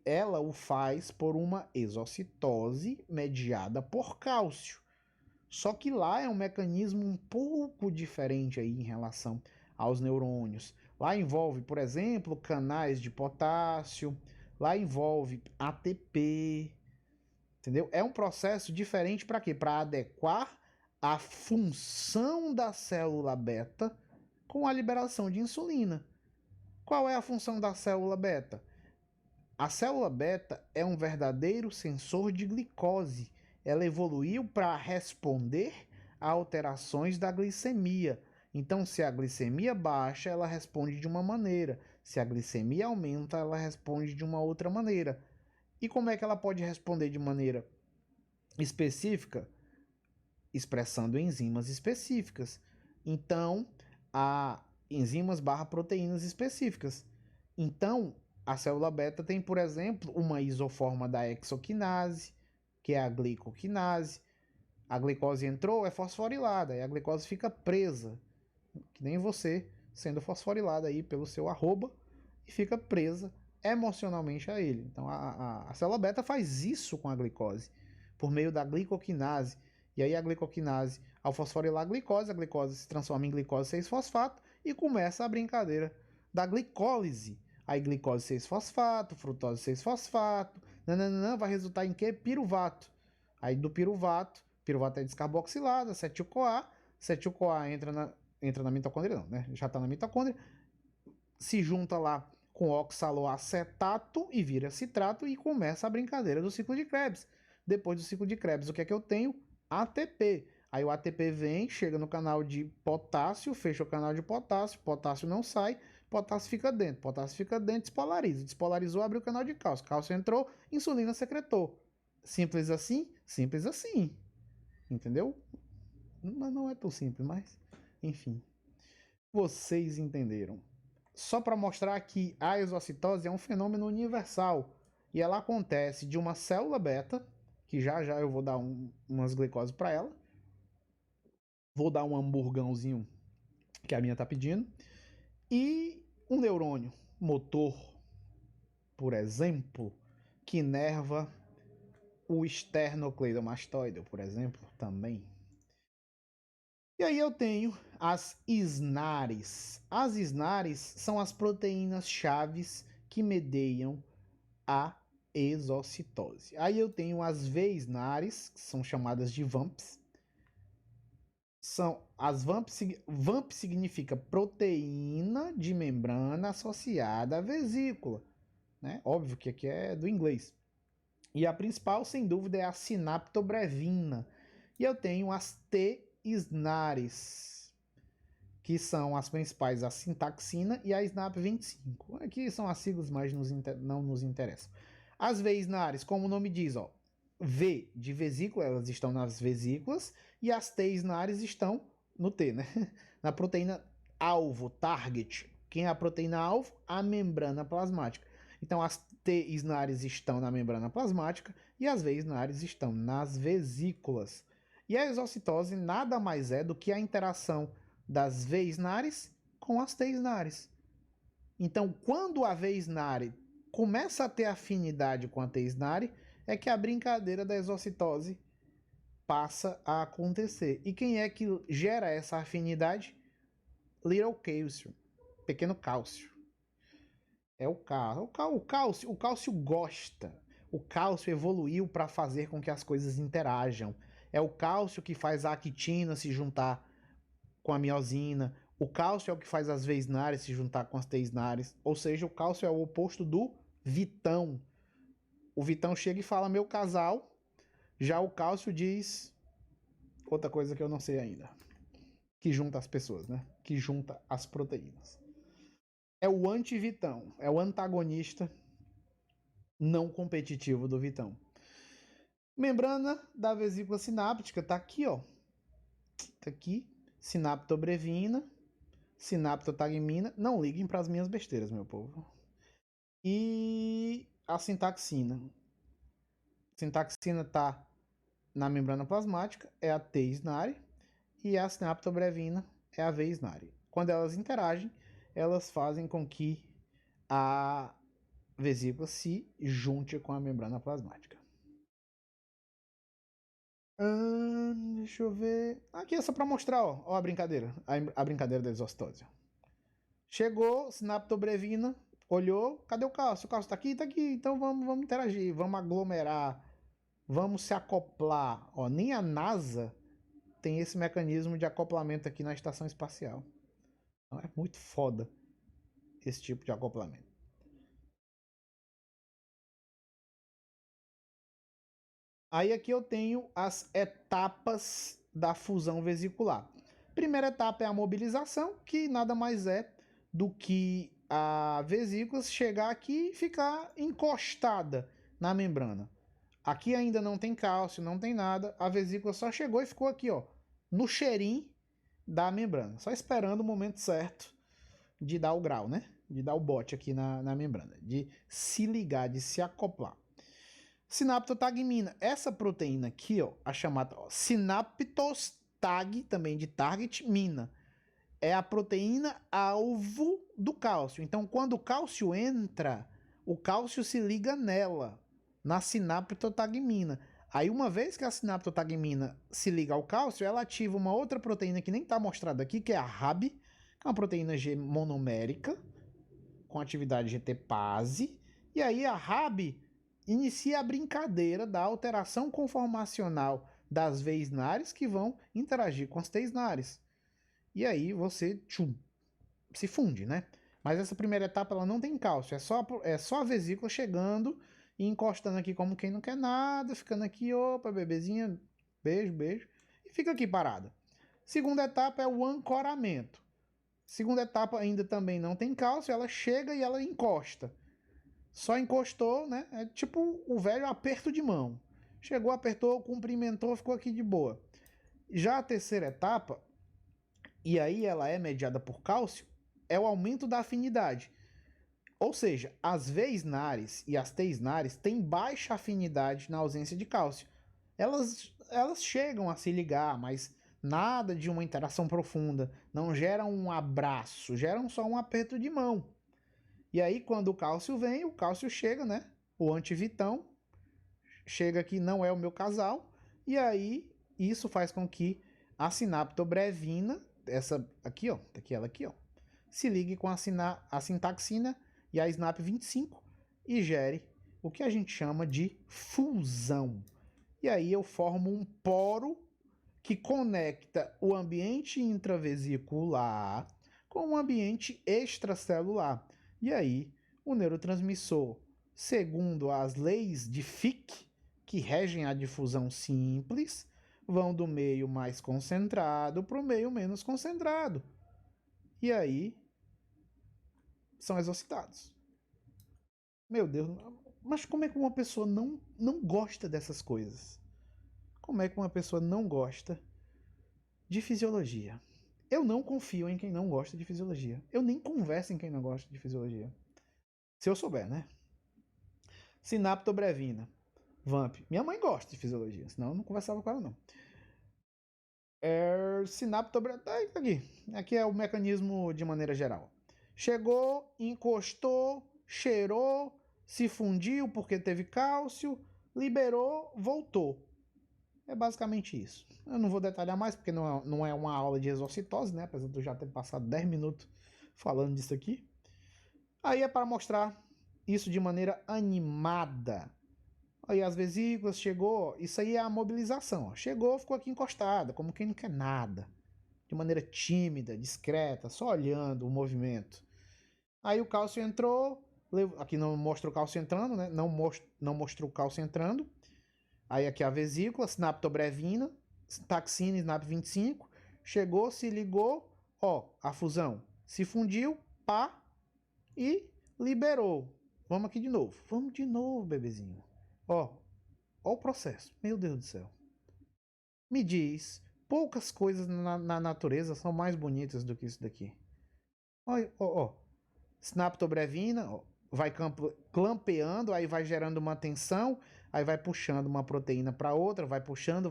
ela o faz por uma exocitose mediada por cálcio. Só que lá é um mecanismo um pouco diferente aí em relação aos neurônios. Lá envolve, por exemplo, canais de potássio, lá envolve ATP, entendeu? É um processo diferente para quê? Para adequar a função da célula beta com a liberação de insulina. Qual é a função da célula beta? A célula beta é um verdadeiro sensor de glicose. Ela evoluiu para responder a alterações da glicemia. Então, se a glicemia baixa, ela responde de uma maneira. Se a glicemia aumenta, ela responde de uma outra maneira. E como é que ela pode responder de maneira específica? Expressando enzimas específicas. Então, há enzimas barra proteínas específicas. Então, a célula beta tem, por exemplo, uma isoforma da hexoquinase, que é a glicoquinase. A glicose entrou, é fosforilada, e a glicose fica presa, que nem você, sendo fosforilada aí pelo seu arroba, e fica presa emocionalmente a ele. Então, a célula beta faz isso com a glicose, por meio da glicoquinase. E aí a glicoquinase, ao fosforilar a glicose se transforma em glicose 6-fosfato e começa a brincadeira da glicólise. Aí glicose 6-fosfato, frutose 6-fosfato, nananã, vai resultar em quê? Piruvato. Aí do piruvato é descarboxilado, acetil-CoA, acetil-CoA entra na mitocôndria não, né? Já está na mitocôndria, se junta lá com oxaloacetato e vira citrato e começa a brincadeira do ciclo de Krebs. Depois do ciclo de Krebs, o que é que eu tenho? ATP. Aí o ATP vem, chega no canal de potássio, fecha o canal de potássio, potássio não sai, potássio fica dentro, despolariza. Despolarizou, abriu o canal de cálcio. Cálcio entrou, insulina secretou. Simples assim? Simples assim. Entendeu? Mas não é tão simples, mas enfim. Vocês entenderam. Só para mostrar que a exocitose é um fenômeno universal e ela acontece de uma célula beta, que já eu vou dar umas glicoses para ela. Vou dar um hamburgãozinho que a minha tá pedindo. E um neurônio motor, por exemplo, que inerva o esternocleidomastoide, por exemplo, também. E aí eu tenho as SNARs. As SNARs são as proteínas chaves que mediam a exocitose. Aí eu tenho as VSNARs, que são chamadas de VAMPs. São as VAMP significa proteína de membrana associada à vesícula, né? Óbvio que aqui é do inglês. E a principal, sem dúvida, é a sinaptobrevina. E eu tenho as T-SNARs, que são as principais, a sintaxina e a SNAP25. Aqui são as siglas, mas não nos interessam. As V-SNARs, como o nome diz, ó, V de vesícula, elas estão nas vesículas, e as T-SNARs estão no T, né? Na proteína alvo, target. Quem é a proteína alvo? A membrana plasmática. Então as T-SNARs estão na membrana plasmática e as V-SNARs estão nas vesículas. E a exocitose nada mais é do que a interação das V-SNARs com as T-SNARs. Então, quando a V-SNAR começa a ter afinidade com a T-SNAR, é que a brincadeira da exocitose passa a acontecer. E quem é que gera essa afinidade? Little calcium, pequeno cálcio. É o cálcio. O cálcio gosta. O cálcio evoluiu para fazer com que as coisas interajam. É o cálcio que faz a actina se juntar com a miosina. O cálcio é o que faz as V-SNARs se juntar com as T-SNARs. Ou seja, o cálcio é o oposto do Vitão. O Vitão chega e fala meu casal. Já o cálcio diz outra coisa que eu não sei ainda. Que junta as pessoas, né? Que junta as proteínas. É o anti-Vitão. É o antagonista não competitivo do Vitão. Membrana da vesícula sináptica tá aqui, ó. Tá aqui. Sinaptobrevina, sinaptotagmina. Não liguem para as minhas besteiras, meu povo. E a sintaxina. A sintaxina tá na membrana plasmática, é a T-SNAR, e a sinaptobrevina é a V-SNAR. Quando elas interagem, elas fazem com que a vesícula se junte com a membrana plasmática. Deixa eu ver. Aqui é só para mostrar, ó a brincadeira. A brincadeira da exostose. Chegou, sinaptobrevina, olhou, cadê o cálcio? O cálcio tá aqui, então vamos interagir, vamos aglomerar, vamos se acoplar. Ó, nem a NASA tem esse mecanismo de acoplamento aqui na estação espacial. Então é muito foda esse tipo de acoplamento. Aí aqui eu tenho as etapas da fusão vesicular. Primeira etapa é a mobilização, que nada mais é do que a vesícula chegar aqui e ficar encostada na membrana. Aqui ainda não tem cálcio, não tem nada. A vesícula só chegou e ficou aqui, ó, no cheirinho da membrana. Só esperando o momento certo de dar o grau, né? De dar o bote aqui na membrana. De se ligar, de se acoplar. Sinaptotagmina. Essa proteína aqui, ó, a chamada sinaptostag, também de target, mina. É a proteína alvo do cálcio. Então, quando o cálcio entra, o cálcio se liga nela, na sinaptotagmina. Aí, uma vez que a sinaptotagmina se liga ao cálcio, ela ativa uma outra proteína que nem está mostrada aqui, que é a RAB, que é uma proteína G monomérica, com atividade GT-pase. E aí, a RAB inicia a brincadeira da alteração conformacional das veias nares que vão interagir com as teias nares. E aí você se funde, né? Mas essa primeira etapa ela não tem cálcio, é só a vesícula chegando e encostando aqui como quem não quer nada, ficando aqui, opa, bebezinha, beijo, beijo, e fica aqui parada. Segunda etapa é o ancoramento. Segunda etapa ainda também não tem cálcio, ela chega e ela encosta. Só encostou, né? É tipo o velho aperto de mão. Chegou, apertou, cumprimentou, ficou aqui de boa. Já a terceira etapa, e aí ela é mediada por cálcio, é o aumento da afinidade. Ou seja, as veias nares e as teias nares têm baixa afinidade na ausência de cálcio. Elas chegam a se ligar, mas nada de uma interação profunda. Não geram um abraço, geram só um aperto de mão. E aí, quando o cálcio vem, o cálcio chega, né? O antivitão chega aqui, não é o meu casal. E aí, isso faz com que a sinaptobrevina, essa aqui, ó, tá aqui ela aqui, ó, se ligue com a sintaxina e a SNAP25 e gere o que a gente chama de fusão. E aí eu formo um poro que conecta o ambiente intravesicular com o ambiente extracelular. E aí, o neurotransmissor, segundo as leis de Fick, que regem a difusão simples, vão do meio mais concentrado para o meio menos concentrado. E aí, são exocitados. Meu Deus, mas como é que uma pessoa não gosta dessas coisas? Como é que uma pessoa não gosta de fisiologia? Eu não confio em quem não gosta de fisiologia. Eu nem converso em quem não gosta de fisiologia. Se eu souber, né? Sinaptobrevina. Vamp. Minha mãe gosta de fisiologia, senão eu não conversava com ela, não. Sinaptobrevina. Tá aqui. Aqui é o mecanismo de maneira geral. Chegou, encostou, cheirou, se fundiu porque teve cálcio, liberou, voltou. É basicamente isso. Eu não vou detalhar mais, porque não é uma aula de exocitose, né? Apesar de eu já ter passado 10 minutos falando disso aqui. Aí é para mostrar isso de maneira animada. Aí as vesículas, chegou, isso aí é a mobilização. Ó. Chegou, ficou aqui encostada, como quem não quer nada. De maneira tímida, discreta, só olhando o movimento. Aí o cálcio entrou, aqui não mostra o cálcio entrando, né? Não mostra o cálcio entrando. Aí aqui a vesícula, sinaptobrevina, taxina, SNAP25, chegou, se ligou, ó, a fusão se fundiu, pá, e liberou. Vamos aqui de novo. Vamos de novo, bebezinho. Ó o processo. Meu Deus do céu. Me diz, poucas coisas na natureza são mais bonitas do que isso daqui. Ó. Sinaptobrevina, ó, vai clampeando, aí vai gerando uma tensão, aí vai puxando uma proteína para outra, vai puxando.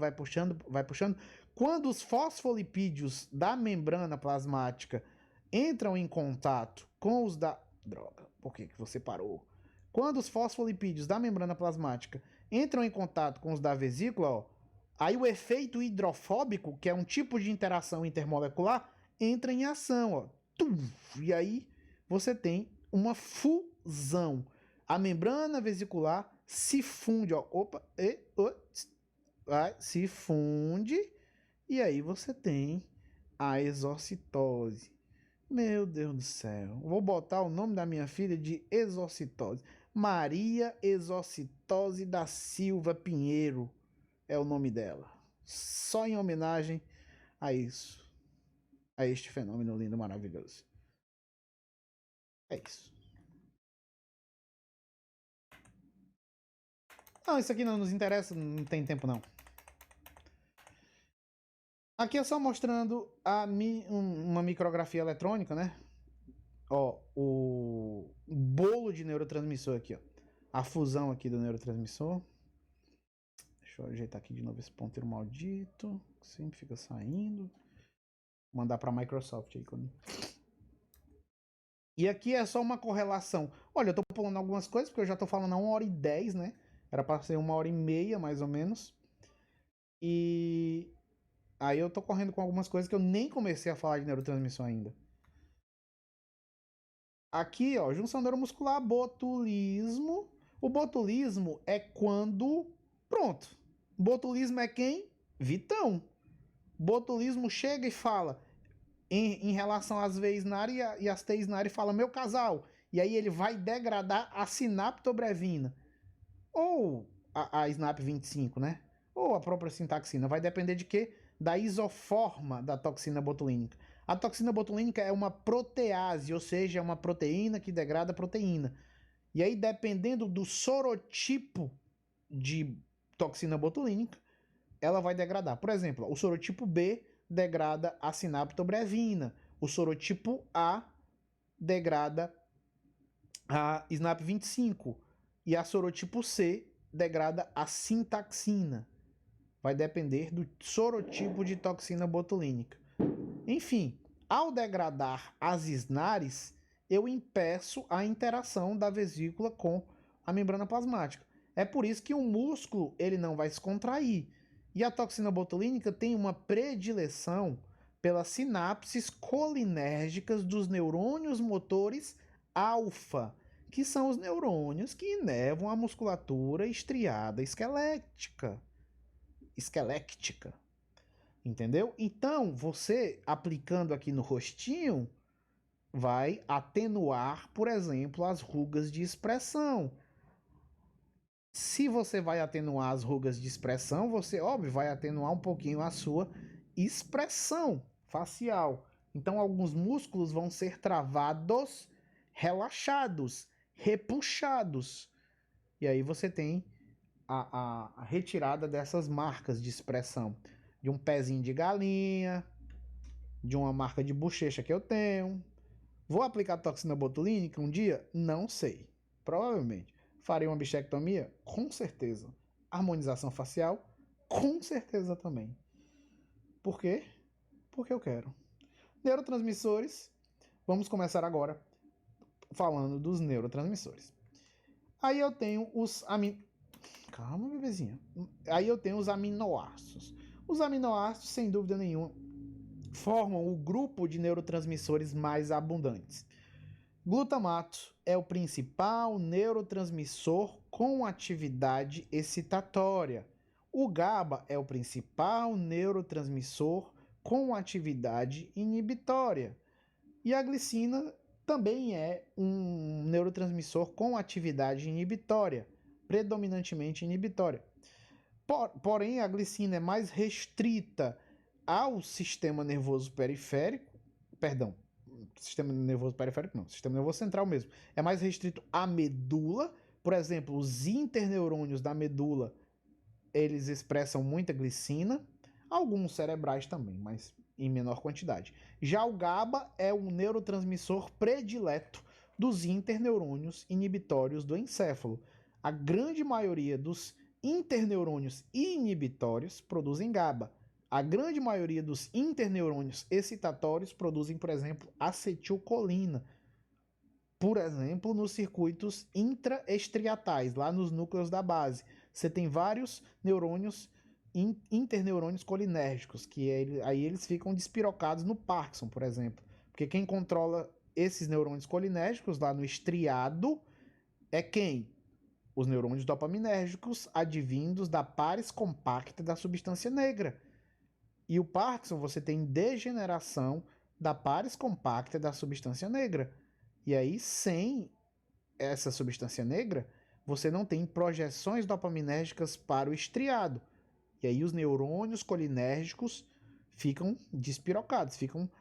Quando os fosfolipídios da membrana plasmática entram em contato com os da... Droga, por que você parou? Quando os fosfolipídios da membrana plasmática entram em contato com os da vesícula, ó, aí o efeito hidrofóbico, que é um tipo de interação intermolecular, entra em ação, ó. E aí você tem uma fusão. A membrana vesicular se funde, ó. Se funde e aí você tem a exocitose. Meu Deus do céu. Vou botar o nome da minha filha de exocitose. Maria Exocitose da Silva Pinheiro é o nome dela. Só em homenagem a isso. A este fenômeno lindo, maravilhoso. É isso. Não, isso aqui não nos interessa, não tem tempo não. Aqui é só mostrando uma micrografia eletrônica, né? Ó, o bolo de neurotransmissor aqui, ó. A fusão aqui do neurotransmissor. Deixa eu ajeitar aqui de novo esse ponteiro maldito. Sempre fica saindo. Vou mandar para a Microsoft aí. E aqui é só uma correlação. Olha, eu tô pulando algumas coisas, porque eu já tô falando a 1h10, né? Era para ser 1h30, mais ou menos. E aí eu tô correndo com algumas coisas que eu nem comecei a falar de neurotransmissão ainda. Aqui, ó, junção neuromuscular, botulismo. O botulismo é quando... Pronto. Botulismo é quem? Vitão. Botulismo chega e fala, em relação às V-SNARI e às T-SNARI, fala, meu casal. E aí ele vai degradar a sinaptobrevina. Ou a SNAP25, né? Ou a própria sintaxina. Vai depender de quê? Da isoforma da toxina botulínica. A toxina botulínica é uma protease, ou seja, é uma proteína que degrada proteína. E aí, dependendo do sorotipo de toxina botulínica, ela vai degradar. Por exemplo, o sorotipo B degrada a sinaptobrevina. O sorotipo A degrada a SNAP25. E a sorotipo C degrada a sintaxina. Vai depender do sorotipo de toxina botulínica. Enfim, ao degradar as SNARs, eu impeço a interação da vesícula com a membrana plasmática. É por isso que o músculo ele não vai se contrair. E a toxina botulínica tem uma predileção pelas sinapses colinérgicas dos neurônios motores alfa, que são os neurônios que inervam a musculatura estriada esquelética. Entendeu? Então, você aplicando aqui no rostinho vai atenuar, por exemplo, as rugas de expressão. Se você vai atenuar as rugas de expressão, você, óbvio, vai atenuar um pouquinho a sua expressão facial. Então, alguns músculos vão ser travados, relaxados, repuxados. E aí você tem a retirada dessas marcas de expressão. De um pezinho de galinha, de uma marca de bochecha que eu tenho. Vou aplicar toxina botulínica um dia? Não sei. Provavelmente. Farei uma bichectomia? Com certeza. Harmonização facial? Com certeza também. Por quê? Porque eu quero. Neurotransmissores. Vamos começar agora falando dos neurotransmissores. Aí eu tenho os Calma, bebezinha. Aí eu tenho os aminoácidos. Os aminoácidos, sem dúvida nenhuma, formam o grupo de neurotransmissores mais abundantes. Glutamato é o principal neurotransmissor com atividade excitatória. O GABA é o principal neurotransmissor com atividade inibitória. E a glicina também é um neurotransmissor com atividade inibitória, predominantemente inibitória. Porém, a glicina é mais restrita ao sistema nervoso periférico, perdão, sistema nervoso periférico não, sistema nervoso central mesmo. É mais restrito à medula, por exemplo, os interneurônios da medula, eles expressam muita glicina, alguns cerebrais também, mas em menor quantidade. Já o GABA é o neurotransmissor predileto dos interneurônios inibitórios do encéfalo. A grande maioria dos interneurônios inibitórios produzem GABA. A grande maioria dos interneurônios excitatórios produzem, por exemplo, acetilcolina. por exemplo, nos circuitos intraestriatais, lá nos núcleos da base. Você tem vários neurônios, interneurônios colinérgicos, que aí eles ficam despirocados no Parkinson, por exemplo. Porque quem controla esses neurônios colinérgicos lá no estriado é quem? Os neurônios dopaminérgicos advindos da pares compacta da substância negra. E o Parkinson, você tem degeneração da pares compacta da substância negra. E aí, sem essa substância negra, você não tem projeções dopaminérgicas para o estriado. E aí os neurônios colinérgicos ficam despirocados, ficam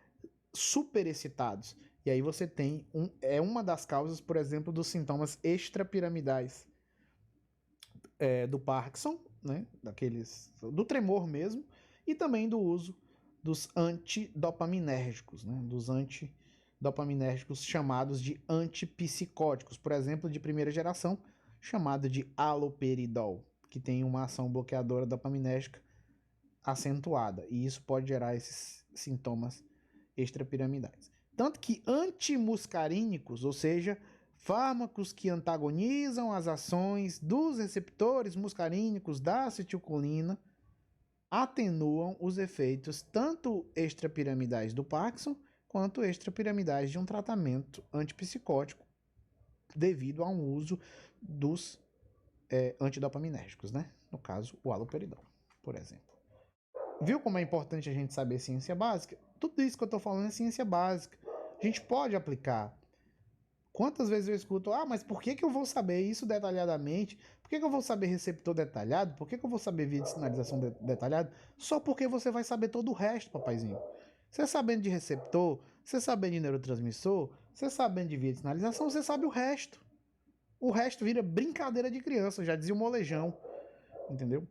superexcitados. E aí você tem uma das causas, por exemplo, dos sintomas extrapiramidais do Parkinson, né? Do tremor mesmo, e também do uso dos antidopaminérgicos, né? Dos antidopaminérgicos chamados de antipsicóticos, por exemplo, de primeira geração, chamado de haloperidol, que tem uma ação bloqueadora dopaminérgica acentuada, e isso pode gerar esses sintomas extrapiramidais. Tanto que antimuscarínicos, ou seja, fármacos que antagonizam as ações dos receptores muscarínicos da acetilcolina, atenuam os efeitos tanto extrapiramidais do Parkinson quanto extrapiramidais de um tratamento antipsicótico devido ao uso dos antidopaminérgicos, né? No caso, o haloperidol, por exemplo. Viu como é importante a gente saber ciência básica? Tudo isso que eu estou falando é ciência básica. A gente pode aplicar. Quantas vezes eu escuto, mas por que eu vou saber isso detalhadamente? Por que eu vou saber receptor detalhado? Por que eu vou saber via de sinalização detalhado? Só porque você vai saber todo o resto, papaizinho. Você sabendo de receptor, você sabendo de neurotransmissor, você sabendo de via de sinalização, você sabe o resto. O resto vira brincadeira de criança, já dizia o molejão. Entendeu?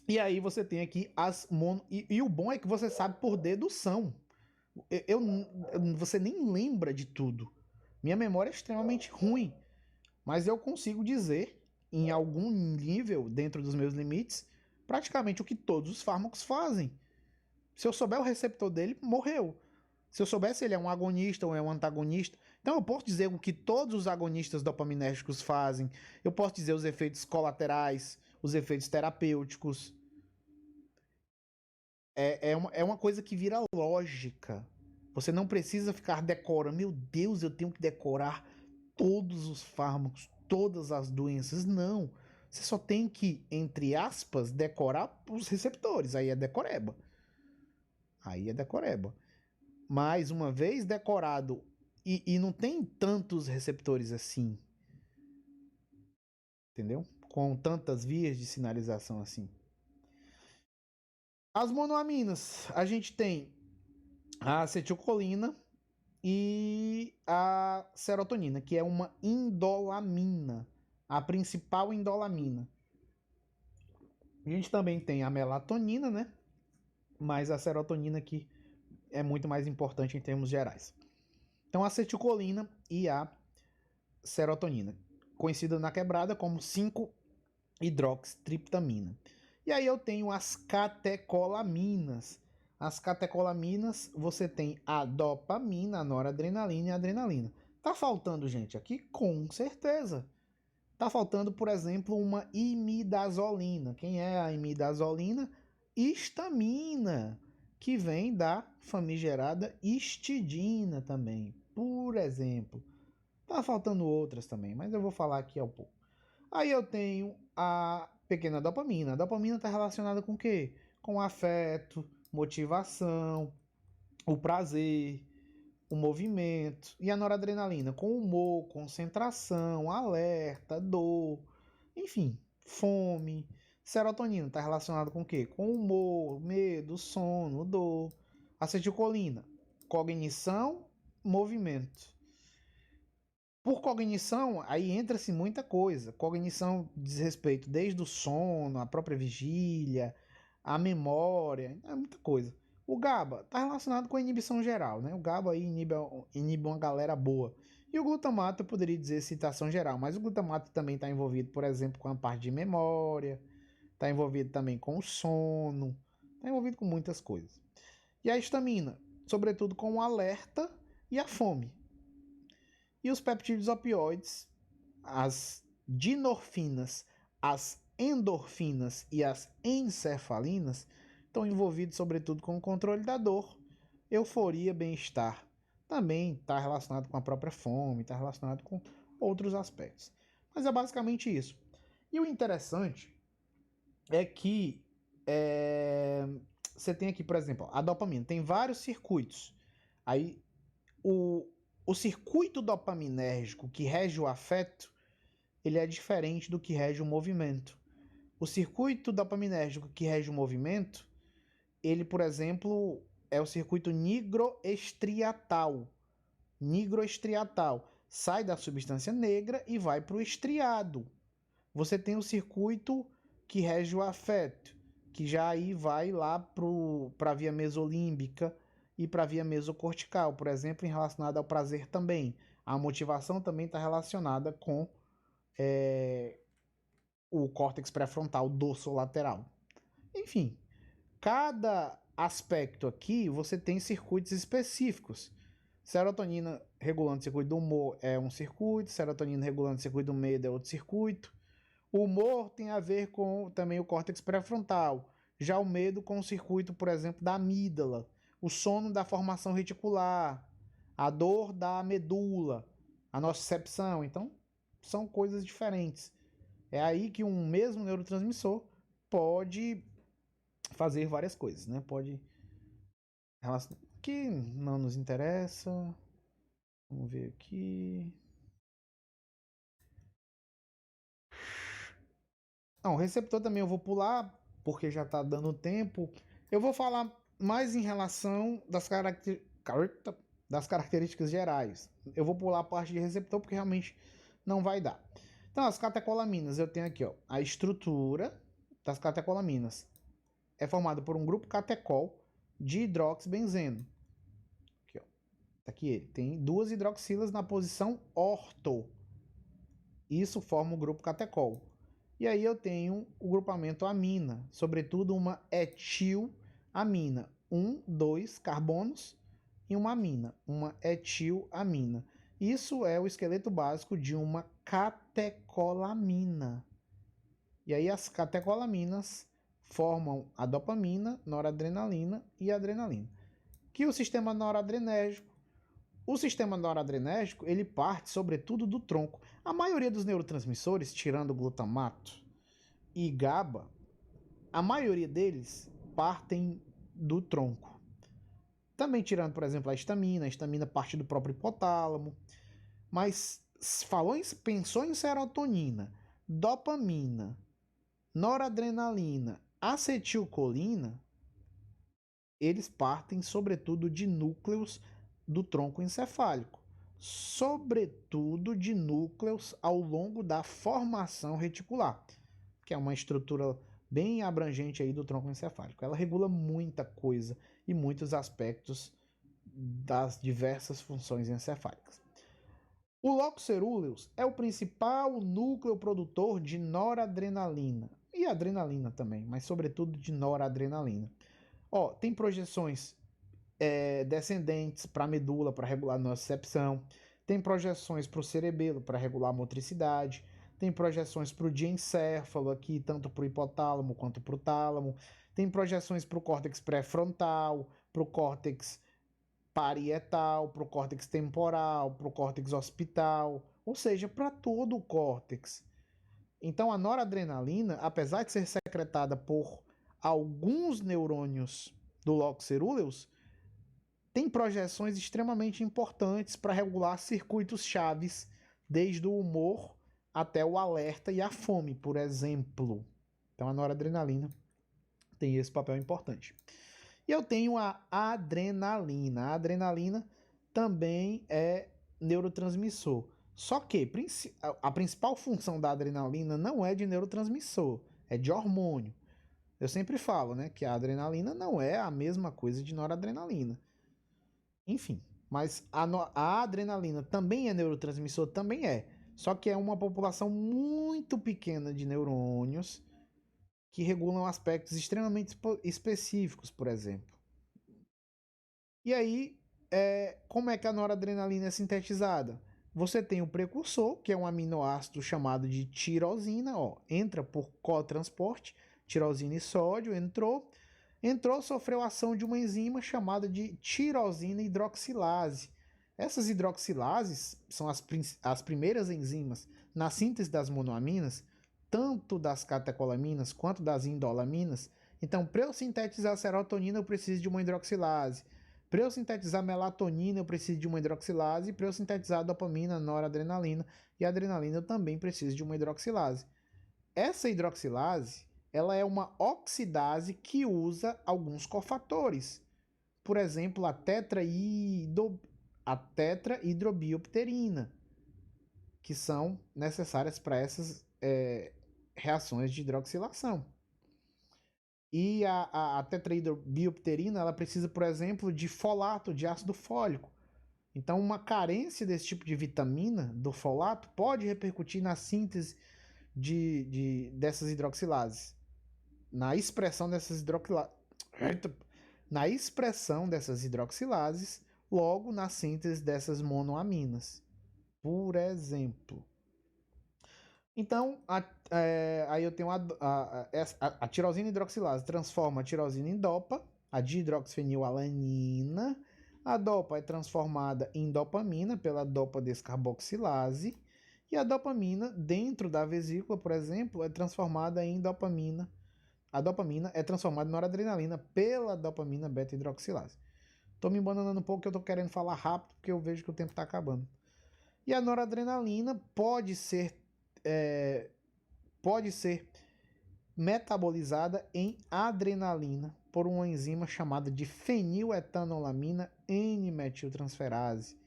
E aí você tem aqui as mono... E o bom é que você sabe por dedução. Você nem lembra de tudo. Minha memória é extremamente ruim. Mas eu consigo dizer, em algum nível, dentro dos meus limites, praticamente o que todos os fármacos fazem. Se eu souber o receptor dele, morreu. Se eu souber se ele é um agonista ou é um antagonista. Então eu posso dizer o que todos os agonistas dopaminérgicos fazem. Eu posso dizer os efeitos colaterais, os efeitos terapêuticos. É uma coisa que vira lógica. Você não precisa ficar decorando. Meu Deus, eu tenho que decorar todos os fármacos, todas as doenças. Não. Você só tem que, entre aspas, decorar os receptores. Aí é decoreba. Mais uma vez decorado e não tem tantos receptores assim. Entendeu? Com tantas vias de sinalização assim. As monoaminas, a gente tem a acetilcolina e a serotonina, que é uma indolamina, a principal indolamina. A gente também tem a melatonina, né? Mas a serotonina que é muito mais importante em termos gerais. Então, a acetilcolina e a serotonina, conhecida na quebrada como 5-hidroxitriptamina. E aí eu tenho as catecolaminas. As catecolaminas, você tem a dopamina, a noradrenalina e a adrenalina. Tá faltando gente aqui? Com certeza. Tá faltando, por exemplo, uma imidazolina. Quem é a imidazolina? Histamina, que vem da famigerada histidina também, por exemplo. Tá faltando outras também, mas eu vou falar aqui ao pouco. Aí eu tenho a pequena dopamina. A dopamina está relacionada com o quê? Com afeto, motivação, o prazer, o movimento. E a noradrenalina com humor, concentração, alerta, dor, enfim, fome. Serotonina está relacionada com o quê? Com humor, medo, sono, dor. Acetilcolina, cognição, movimento. Por cognição, aí entra-se muita coisa. Cognição diz respeito desde o sono, a própria vigília, a memória, é muita coisa. O GABA está relacionado com a inibição geral, né? O GABA aí inibe uma galera boa. E o glutamato eu poderia dizer citação geral, mas o glutamato também está envolvido, por exemplo, com a parte de memória, está envolvido também com o sono, está envolvido com muitas coisas. E a histamina, sobretudo com o alerta e a fome. E os peptídeos opioides, as dinorfinas, as endorfinas e as encefalinas, estão envolvidos sobretudo com o controle da dor, euforia, bem-estar. Também está relacionado com a própria fome, está relacionado com outros aspectos. Mas é basicamente isso. E o interessante é que você tem aqui, por exemplo, a dopamina. Tem vários circuitos. Aí o circuito dopaminérgico que rege o afeto, ele é diferente do que rege o movimento. O circuito dopaminérgico que rege o movimento, ele, por exemplo, é o circuito nigroestriatal. Nigroestriatal sai da substância negra e vai para o estriado. Você tem o circuito que rege o afeto, que já aí vai lá para a via mesolímbica e para a via mesocortical, por exemplo, em relacionado ao prazer também. A motivação também está relacionada com o córtex pré-frontal dorsolateral. Enfim, cada aspecto aqui você tem circuitos específicos. Serotonina regulando o circuito do humor é um circuito, serotonina regulando o circuito do medo é outro circuito. O humor tem a ver com também o córtex pré-frontal. Já o medo com o circuito, por exemplo, da amígdala. O sono da formação reticular. A dor da medula. A nocicepção. Então, são coisas diferentes. É aí que um mesmo neurotransmissor pode fazer várias coisas, né? Pode relacionar. Que não nos interessa. Vamos ver aqui. Não, o receptor também eu vou pular, porque já está dando tempo. Eu vou falar mais em relação das características gerais. Eu vou pular a parte de receptor, porque realmente não vai dar. Então, as catecolaminas, eu tenho aqui, ó, a estrutura das catecolaminas. É formada por um grupo catecol de hidroxibenzeno. Aqui, ó. Tá aqui ele. Tem duas hidroxilas na posição orto. Isso forma o grupo catecol. E aí eu tenho o grupamento amina, sobretudo uma etilamina, 2 carbonos e uma amina, uma etilamina. Isso é o esqueleto básico de uma catecolamina. E aí as catecolaminas formam a dopamina, noradrenalina e adrenalina. Que o sistema noradrenérgico, ele parte sobretudo do tronco. A maioria dos neurotransmissores, tirando o glutamato e GABA, a maioria deles partem do tronco. Também tirando, por exemplo, a estamina parte do próprio hipotálamo. Mas pensou em serotonina, dopamina, noradrenalina, acetilcolina, eles partem sobretudo de núcleos do tronco encefálico, sobretudo de núcleos ao longo da formação reticular, que é uma estrutura bem abrangente aí do tronco encefálico. Ela regula muita coisa e muitos aspectos das diversas funções encefálicas. O locus coeruleus é o principal núcleo produtor de noradrenalina e adrenalina também, mas sobretudo de noradrenalina. Tem projeções descendentes para a medula para regular a nocicepção, tem projeções para o cerebelo para regular a motricidade, tem projeções para o diencéfalo aqui, tanto para o hipotálamo quanto para o tálamo, tem projeções para o córtex pré-frontal, para o córtex parietal, para o córtex temporal, para o córtex occipital, ou seja, para todo o córtex. Então a noradrenalina, apesar de ser secretada por alguns neurônios do locus coeruleus, tem projeções extremamente importantes para regular circuitos chaves, desde o humor até o alerta e a fome, por exemplo. Então a noradrenalina tem esse papel importante. E eu tenho a adrenalina. A adrenalina também é neurotransmissor. Só que a principal função da adrenalina não é de neurotransmissor, é de hormônio. Eu sempre falo, né, que a adrenalina não é a mesma coisa de noradrenalina. Enfim, mas a adrenalina também é neurotransmissor? Também é. Só que é uma população muito pequena de neurônios que regulam aspectos extremamente específicos, por exemplo. E aí, como é que a noradrenalina é sintetizada? você tem o precursor, que é um aminoácido chamado de tirosina, ó, entra por cotransporte, tirosina e sódio, entrou, sofreu ação de uma enzima chamada de tirosina hidroxilase. Essas hidroxilases são as primeiras enzimas na síntese das monoaminas, tanto das catecolaminas quanto das indolaminas. Então, para eu sintetizar serotonina, eu preciso de uma hidroxilase. Para eu sintetizar melatonina, eu preciso de uma hidroxilase. Para eu sintetizar dopamina, noradrenalina e adrenalina, eu também preciso de uma hidroxilase. Essa hidroxilase, ela é uma oxidase que usa alguns cofatores. Por exemplo, a tetrahidrobiopterina, que são necessárias para essas reações de hidroxilação. E a tetrahidrobiopterina, ela precisa, por exemplo, de folato, de ácido fólico. Então, uma carência desse tipo de vitamina, do folato, pode repercutir na síntese dessas hidroxilases. Na expressão dessas hidroxilases, logo na síntese dessas monoaminas. Por exemplo. Então, aí eu tenho a tirosina hidroxilase transforma a tirosina em dopa, a dihidroxifenilalanina. A dopa é transformada em dopamina pela dopa descarboxilase. E a dopamina, dentro da vesícula, por exemplo, é transformada em dopamina. A dopamina é transformada em noradrenalina pela dopamina beta-hidroxilase. Estou me embananando um pouco que eu estou querendo falar rápido, porque eu vejo que o tempo está acabando. E a noradrenalina pode ser metabolizada em adrenalina por uma enzima chamada de feniletanolamina N-metiltransferase,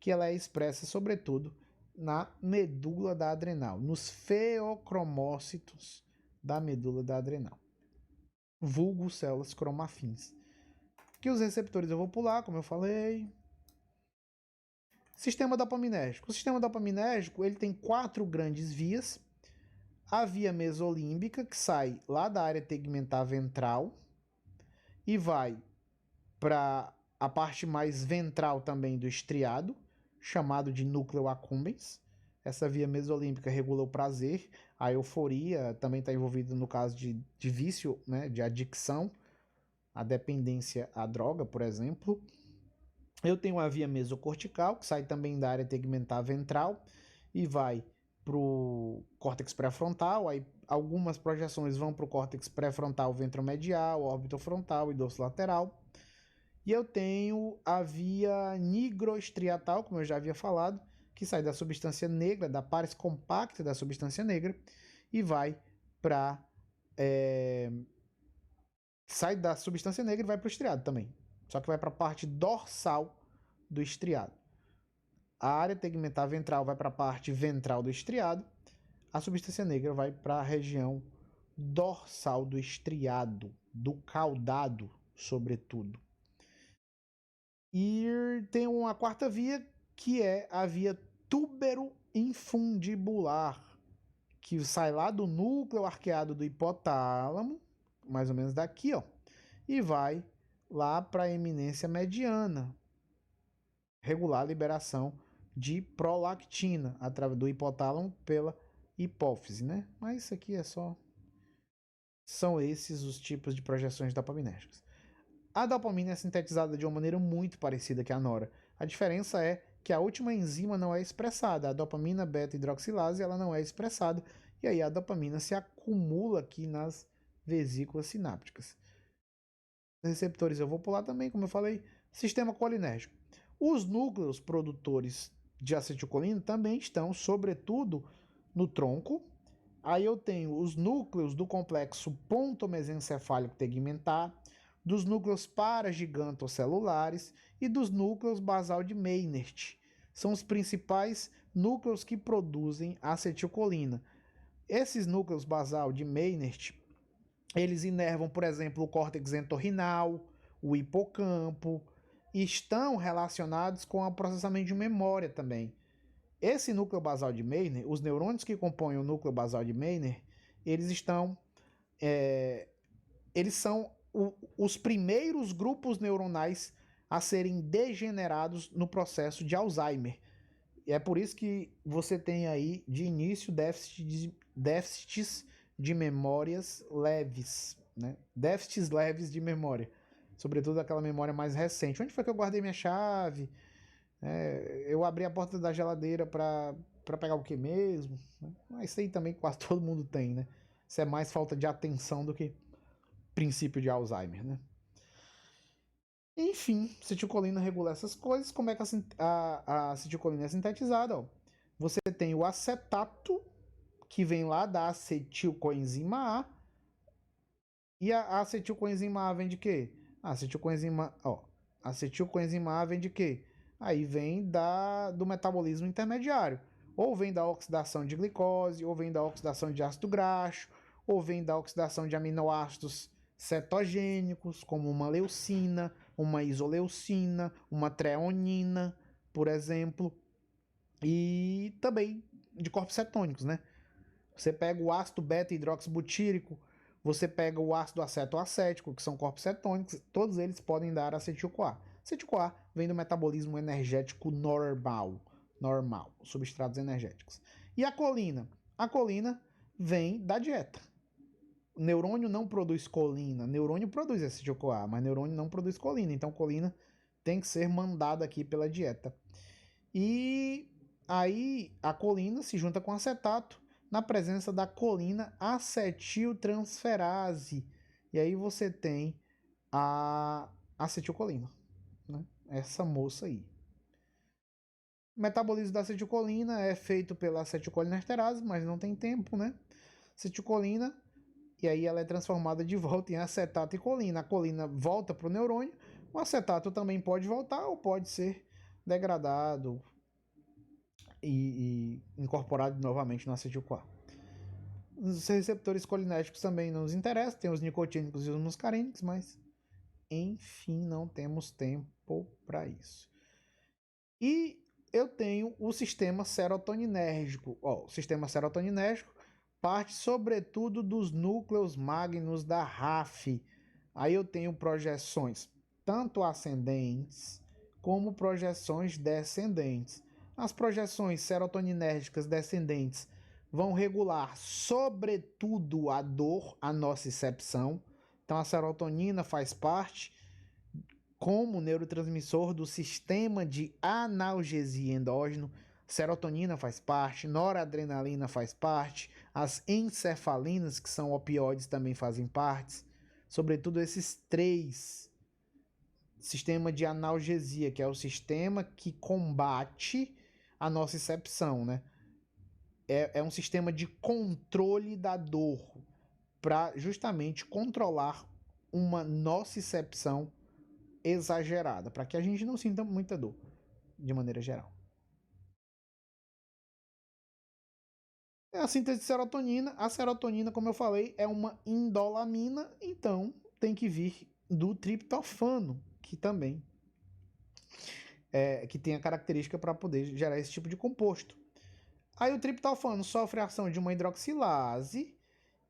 que ela é expressa sobretudo na medula da adrenal, nos feocromócitos da medula da adrenal, vulgo células cromafins. Que os receptores eu vou pular, como eu falei. Sistema dopaminérgico. O sistema dopaminérgico ele tem 4 grandes vias. A via mesolímbica, que sai lá da área tegmentar ventral e vai para a parte mais ventral também do estriado, chamado de núcleo accumbens. Essa via mesolímbica regula o prazer, a euforia, também está envolvida no caso de vício, né, de adicção, a dependência à droga, por exemplo. Eu tenho a via mesocortical, que sai também da área tegmentar ventral e vai para o córtex pré-frontal. Aí algumas projeções vão para o córtex pré-frontal ventromedial, órbito frontal e dorso lateral. E eu tenho a via nigroestriatal, como eu já havia falado, que sai da substância negra, da parte compacta da substância negra, e vai para... sai da substância negra e vai para o estriado também. Só que vai para a parte dorsal do estriado. A área tegmentar ventral vai para a parte ventral do estriado. A substância negra vai para a região dorsal do estriado, do caudado, sobretudo. E tem uma quarta via, que é a via túbero-infundibular, que sai lá do núcleo arqueado do hipotálamo, mais ou menos daqui, ó, e vai lá para a eminência mediana, regular a liberação de prolactina através do hipotálamo pela hipófise, né? Mas isso aqui é só... São esses os tipos de projeções dopaminérgicas. A dopamina é sintetizada de uma maneira muito parecida que a nora. A diferença é que a última enzima não é expressada. A dopamina beta-hidroxilase ela não é expressada. E aí a dopamina se acumula aqui nas vesículas sinápticas. Os receptores eu vou pular também, como eu falei. Sistema colinérgico. Os núcleos produtores de acetilcolina também estão, sobretudo, no tronco. Aí eu tenho os núcleos do complexo pontomesencefálico tegmentar, dos núcleos paragigantocelulares e dos núcleos basal de Meynert. São os principais núcleos que produzem acetilcolina. Esses núcleos basal de Meynert, eles inervam, por exemplo, o córtex entorrinal, o hipocampo, e estão relacionados com o processamento de memória também. Esse núcleo basal de Meynert, os neurônios que compõem o núcleo basal de Meynert, eles são os primeiros grupos neuronais a serem degenerados no processo de Alzheimer. é por isso que você tem aí, de início, déficits de memórias leves, né? Déficits leves de memória. Sobretudo aquela memória mais recente. Onde foi que eu guardei minha chave? Eu abri a porta da geladeira para pegar o que mesmo? Mas isso aí também quase todo mundo tem, né? Isso é mais falta de atenção do que princípio de Alzheimer, né? Enfim, acetilcolina regula essas coisas. Como é que a acetilcolina é sintetizada? Ó? Você tem o acetato, que vem lá da acetilcoenzima A. E a acetilcoenzima A vem de quê? A acetilcoenzima A vem de quê? Aí vem do metabolismo intermediário. Ou vem da oxidação de glicose, ou vem da oxidação de ácido graxo, ou vem da oxidação de aminoácidos cetogênicos, como uma leucina, uma isoleucina, uma treonina, por exemplo. E também de corpos cetônicos, né? Você pega o ácido beta-hidroxibutírico, você pega o ácido acetoacético, que são corpos cetônicos, todos eles podem dar acetil-CoA. Acetil-CoA vem do metabolismo energético normal, substratos energéticos. E a colina? A colina vem da dieta. O neurônio não produz colina, neurônio produz acetil-CoA, mas neurônio não produz colina, então colina tem que ser mandada aqui pela dieta. E aí a colina se junta com acetato na presença da colina acetiltransferase. E aí você tem a acetilcolina, né? Essa moça aí. O metabolismo da acetilcolina é feito pela acetilcolinesterase, mas não tem tempo, né? Acetilcolina, e aí ela é transformada de volta em acetato e colina. A colina volta para o neurônio, o acetato também pode voltar ou pode ser degradado e incorporado novamente no acetil-CoA. Os receptores colinérgicos também não nos interessam, tem os nicotínicos e os muscarínicos, mas enfim, não temos tempo para isso. E eu tenho o sistema serotoninérgico. O sistema serotoninérgico parte sobretudo dos núcleos magnos da RAF. Aí eu tenho projeções tanto ascendentes como projeções descendentes. As projeções serotoninérgicas descendentes vão regular sobretudo a dor, a nocicepção. Então a serotonina faz parte como neurotransmissor do sistema de analgesia endógeno. Serotonina faz parte, noradrenalina faz parte, as encefalinas, que são opioides, também fazem parte. Sobretudo esses três. Sistema de analgesia, que é o sistema que combate a nocicepção, né? É um sistema de controle da dor para justamente controlar uma nocicepção exagerada, para que a gente não sinta muita dor, de maneira geral. A síntese de serotonina. A serotonina, como eu falei, é uma indolamina, então tem que vir do triptofano, que também que tem a característica para poder gerar esse tipo de composto. Aí o triptofano sofre a ação de uma hidroxilase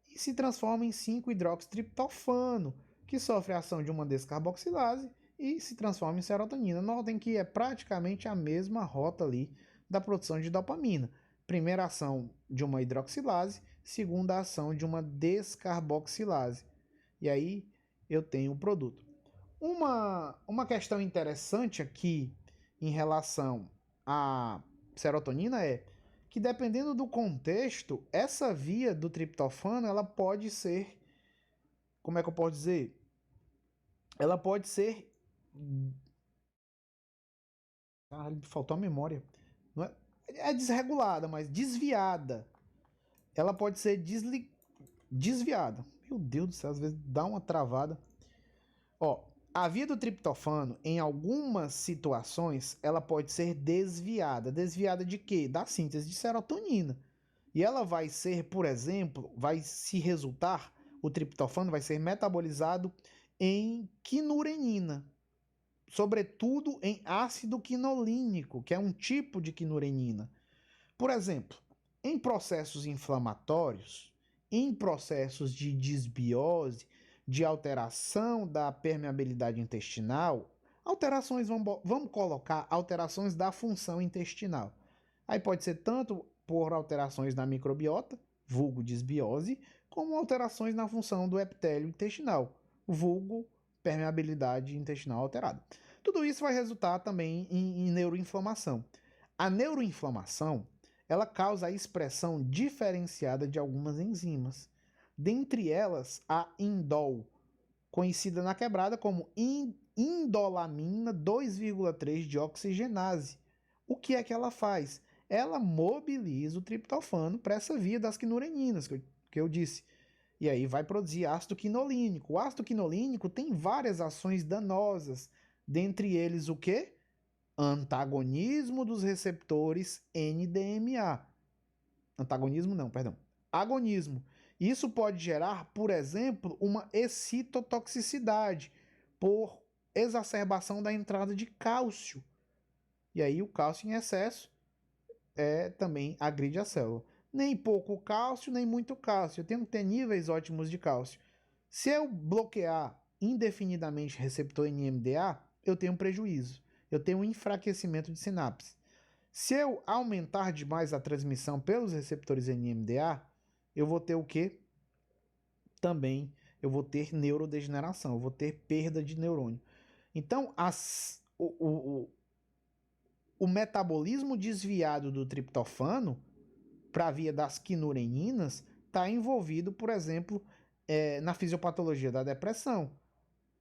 e se transforma em 5-hidroxitriptofano, que sofre a ação de uma descarboxilase e se transforma em serotonina. Notem que é praticamente a mesma rota ali da produção de dopamina. Primeira ação de uma hidroxilase, segunda ação de uma descarboxilase. E aí eu tenho o produto. Uma questão interessante aqui em relação à serotonina é que, dependendo do contexto, essa via do triptofano, ela pode ser, como é que eu posso dizer? Ela pode ser, faltou a memória, não é desregulada, mas desviada. Ela pode ser desviada. Meu Deus do céu, às vezes dá uma travada. A via do triptofano, em algumas situações, ela pode ser desviada. Desviada de quê? Da síntese de serotonina. E ela vai ser, por exemplo, o triptofano vai ser metabolizado em quinurenina, sobretudo em ácido quinolínico, que é um tipo de quinurenina. Por exemplo, em processos inflamatórios, em processos de disbiose, de alteração da permeabilidade intestinal, vamos colocar alterações da função intestinal. Aí pode ser tanto por alterações na microbiota, vulgo disbiose, como alterações na função do epitélio intestinal, vulgo permeabilidade intestinal alterada. Tudo isso vai resultar também em neuroinflamação. A neuroinflamação, ela causa a expressão diferenciada de algumas enzimas. Dentre elas, a indol, conhecida na quebrada como indolamina 2,3 dioxigenase. O que é que ela faz? Ela mobiliza o triptofano para essa via das quinureninas que eu disse. E aí vai produzir ácido quinolínico. O ácido quinolínico tem várias ações danosas, dentre eles o quê? Antagonismo dos receptores NDMA. Antagonismo não, perdão. Agonismo. Isso pode gerar, por exemplo, uma excitotoxicidade por exacerbação da entrada de cálcio. E aí o cálcio em excesso também agride a célula. Nem pouco cálcio, nem muito cálcio. Eu tenho que ter níveis ótimos de cálcio. Se eu bloquear indefinidamente receptor NMDA, eu tenho um prejuízo. Eu tenho um enfraquecimento de sinapses. Se eu aumentar demais a transmissão pelos receptores NMDA, eu vou ter o quê? Também eu vou ter neurodegeneração, eu vou ter perda de neurônio. Então, o metabolismo desviado do triptofano para a via das quinureninas está envolvido, por exemplo, na fisiopatologia da depressão.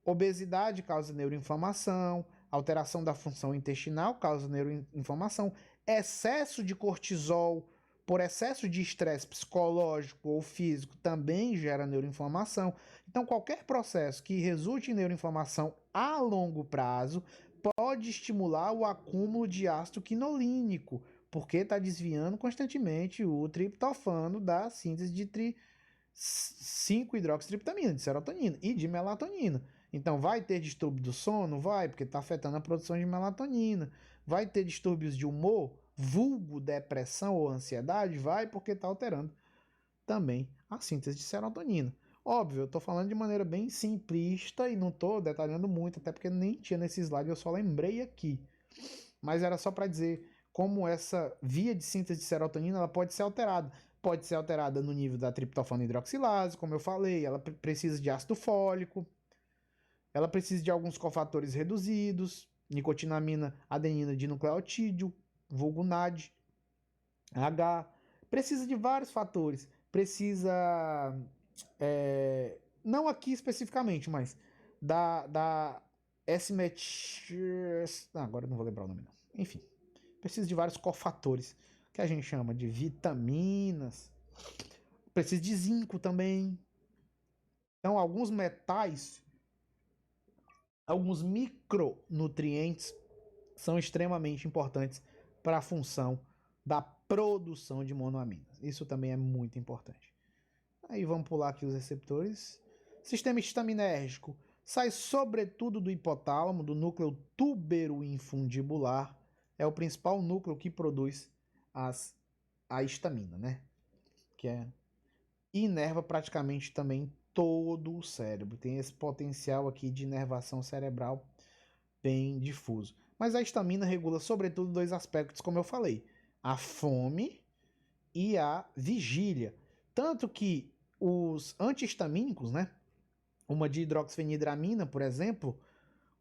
Obesidade causa neuroinflamação, alteração da função intestinal causa neuroinflamação, excesso de cortisol por excesso de estresse psicológico ou físico também gera neuroinflamação. Então, qualquer processo que resulte em neuroinflamação a longo prazo pode estimular o acúmulo de ácido quinolínico, porque está desviando constantemente o triptofano da síntese de 5-hidroxitriptamina, de serotonina e de melatonina. Então, vai ter distúrbio do sono? Vai, porque está afetando a produção de melatonina. Vai ter distúrbios de humor? Vulgo depressão ou ansiedade? Vai, porque está alterando também a síntese de serotonina. Óbvio, eu estou falando de maneira bem simplista e não estou detalhando muito, até porque nem tinha nesse slide, eu só lembrei aqui. Mas era só para dizer como essa via de síntese de serotonina ela pode ser alterada. Pode ser alterada no nível da triptofano hidroxilase, como eu falei, ela precisa de ácido fólico, ela precisa de alguns cofatores reduzidos, nicotinamina, adenina dinucleotídeo, vulgo NAD, H. Precisa de vários fatores. Precisa, não aqui especificamente, mas da agora eu não vou lembrar o nome não. Enfim, precisa de vários cofatores, que a gente chama de vitaminas. Precisa de zinco também. Então, alguns metais, alguns micronutrientes são extremamente importantes para a função da produção de monoaminas. Isso também é muito importante. Aí vamos pular aqui os receptores. Sistema histaminérgico sai sobretudo do hipotálamo, do núcleo tuberoinfundibular. É o principal núcleo que produz a histamina, né? Que inerva praticamente também todo o cérebro. Tem esse potencial aqui de inervação cerebral bem difuso. Mas a histamina regula sobretudo dois aspectos, como eu falei: a fome e a vigília. Tanto que os antihistamínicos, né? Uma dihidroxifenidramina, por exemplo,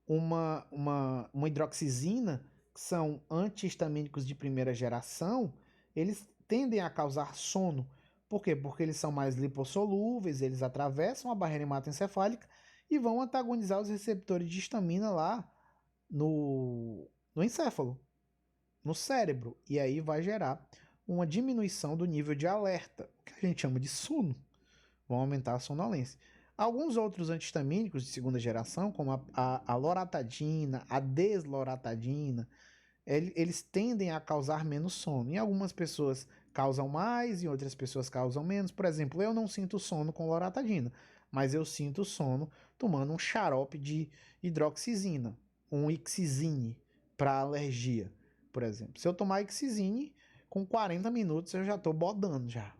uma hidroxizina, que são antihistamínicos de primeira geração, eles tendem a causar sono. Por quê? Porque eles são mais lipossolúveis, eles atravessam a barreira hematoencefálica e vão antagonizar os receptores de histamina lá no encéfalo, no cérebro. E aí vai gerar uma diminuição do nível de alerta, que a gente chama de sono. Vão aumentar a sonolência. Alguns outros antihistamínicos de segunda geração, como a loratadina, a desloratadina, eles tendem a causar menos sono. Em algumas pessoas causam mais, em outras pessoas causam menos. Por exemplo, eu não sinto sono com loratadina, mas eu sinto sono tomando um xarope de hidroxizina, um Ixizine, para alergia, por exemplo. Se eu tomar Ixizine, com 40 minutos eu já estou bodando já.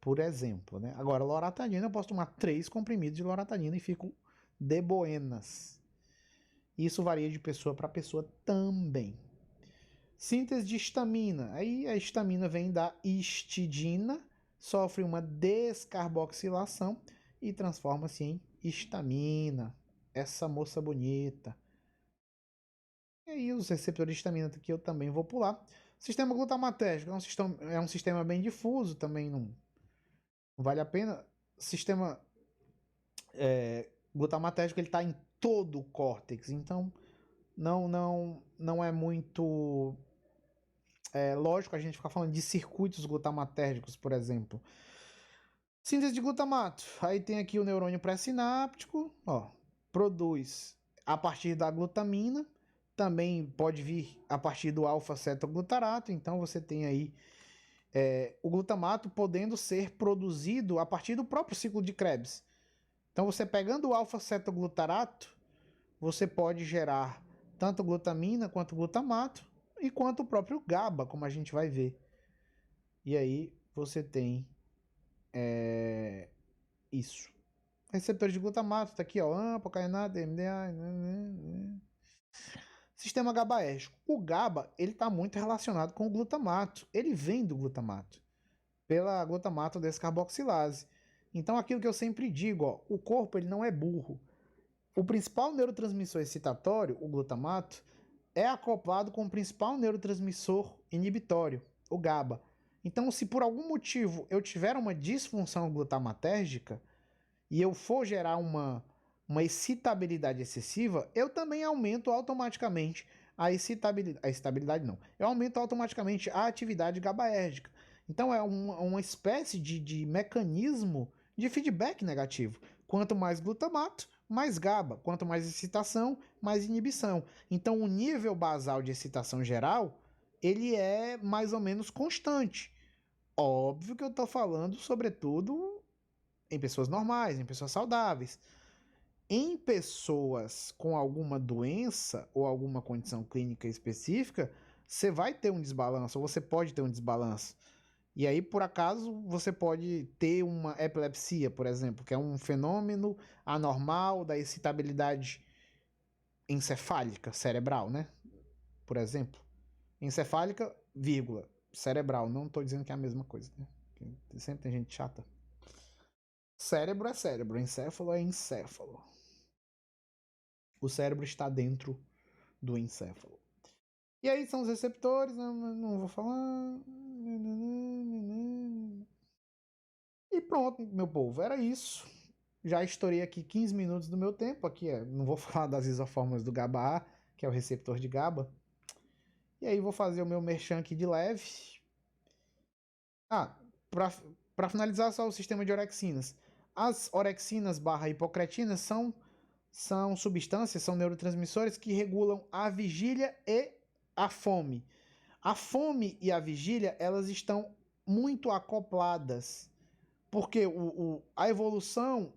Por exemplo, né? Agora, loratadina, eu posso tomar 3 comprimidos de loratadina e fico de buenas. Isso varia de pessoa para pessoa também. Síntese de histamina. Aí a histamina vem da histidina, sofre uma descarboxilação e transforma-se em histamina. Essa moça bonita. E aí os receptores de histamina que eu também vou pular. O sistema glutamatérgico é um sistema bem difuso, também não vale a pena. O sistema glutamatérgico ele está em todo o córtex, então não é muito lógico a gente ficar falando de circuitos glutamatérgicos, por exemplo. Síntese de glutamato. Aí tem aqui o neurônio pré-sináptico, ó, produz a partir da glutamina, também pode vir a partir do alfa-cetoglutarato, então você tem aí o glutamato podendo ser produzido a partir do próprio ciclo de Krebs. Então você pegando o alfa-cetoglutarato, você pode gerar tanto glutamina quanto glutamato e quanto o próprio GABA, como a gente vai ver. E aí você tem isso. Receptores de glutamato, tá aqui, ó, apocainato, MDA, Sistema GABAérgico. O GABA, ele tá muito relacionado com o glutamato. Ele vem do glutamato, pela glutamato descarboxilase. Então, aquilo que eu sempre digo, ó, o corpo ele não é burro. O principal neurotransmissor excitatório, o glutamato, é acoplado com o principal neurotransmissor inibitório, o GABA. Então, se por algum motivo eu tiver uma disfunção glutamatérgica e eu for gerar uma excitabilidade excessiva, eu também aumento automaticamente a excitabilidade não. Eu aumento automaticamente a atividade GABAérgica. Então é uma espécie de mecanismo de feedback negativo. Quanto mais glutamato, mais GABA. Quanto mais excitação, mais inibição. Então o nível basal de excitação geral, ele é mais ou menos constante. Óbvio que eu estou falando, sobretudo, em pessoas normais, em pessoas saudáveis. Em pessoas com alguma doença ou alguma condição clínica específica, você vai ter um desbalanço, ou você pode ter um desbalanço. E aí, por acaso, você pode ter uma epilepsia, por exemplo, que é um fenômeno anormal da excitabilidade encefálica, cerebral, né? Por exemplo. Encefálica, vírgula, cerebral. Não estou dizendo que é a mesma coisa, né? Sempre tem gente chata. Cérebro é cérebro, encéfalo é encéfalo. O cérebro está dentro do encéfalo. E aí são os receptores, não vou falar. E pronto, meu povo, era isso. Já estourei aqui 15 minutos do meu tempo. Aqui não vou falar das isoformas do GABA-A, que é o receptor de GABA. E aí vou fazer o meu merchan aqui de leve. Para finalizar só o sistema de orexinas. As orexinas barra hipocretinas são substâncias, são neurotransmissores que regulam a vigília e a fome. A fome e a vigília, elas estão muito acopladas, porque a evolução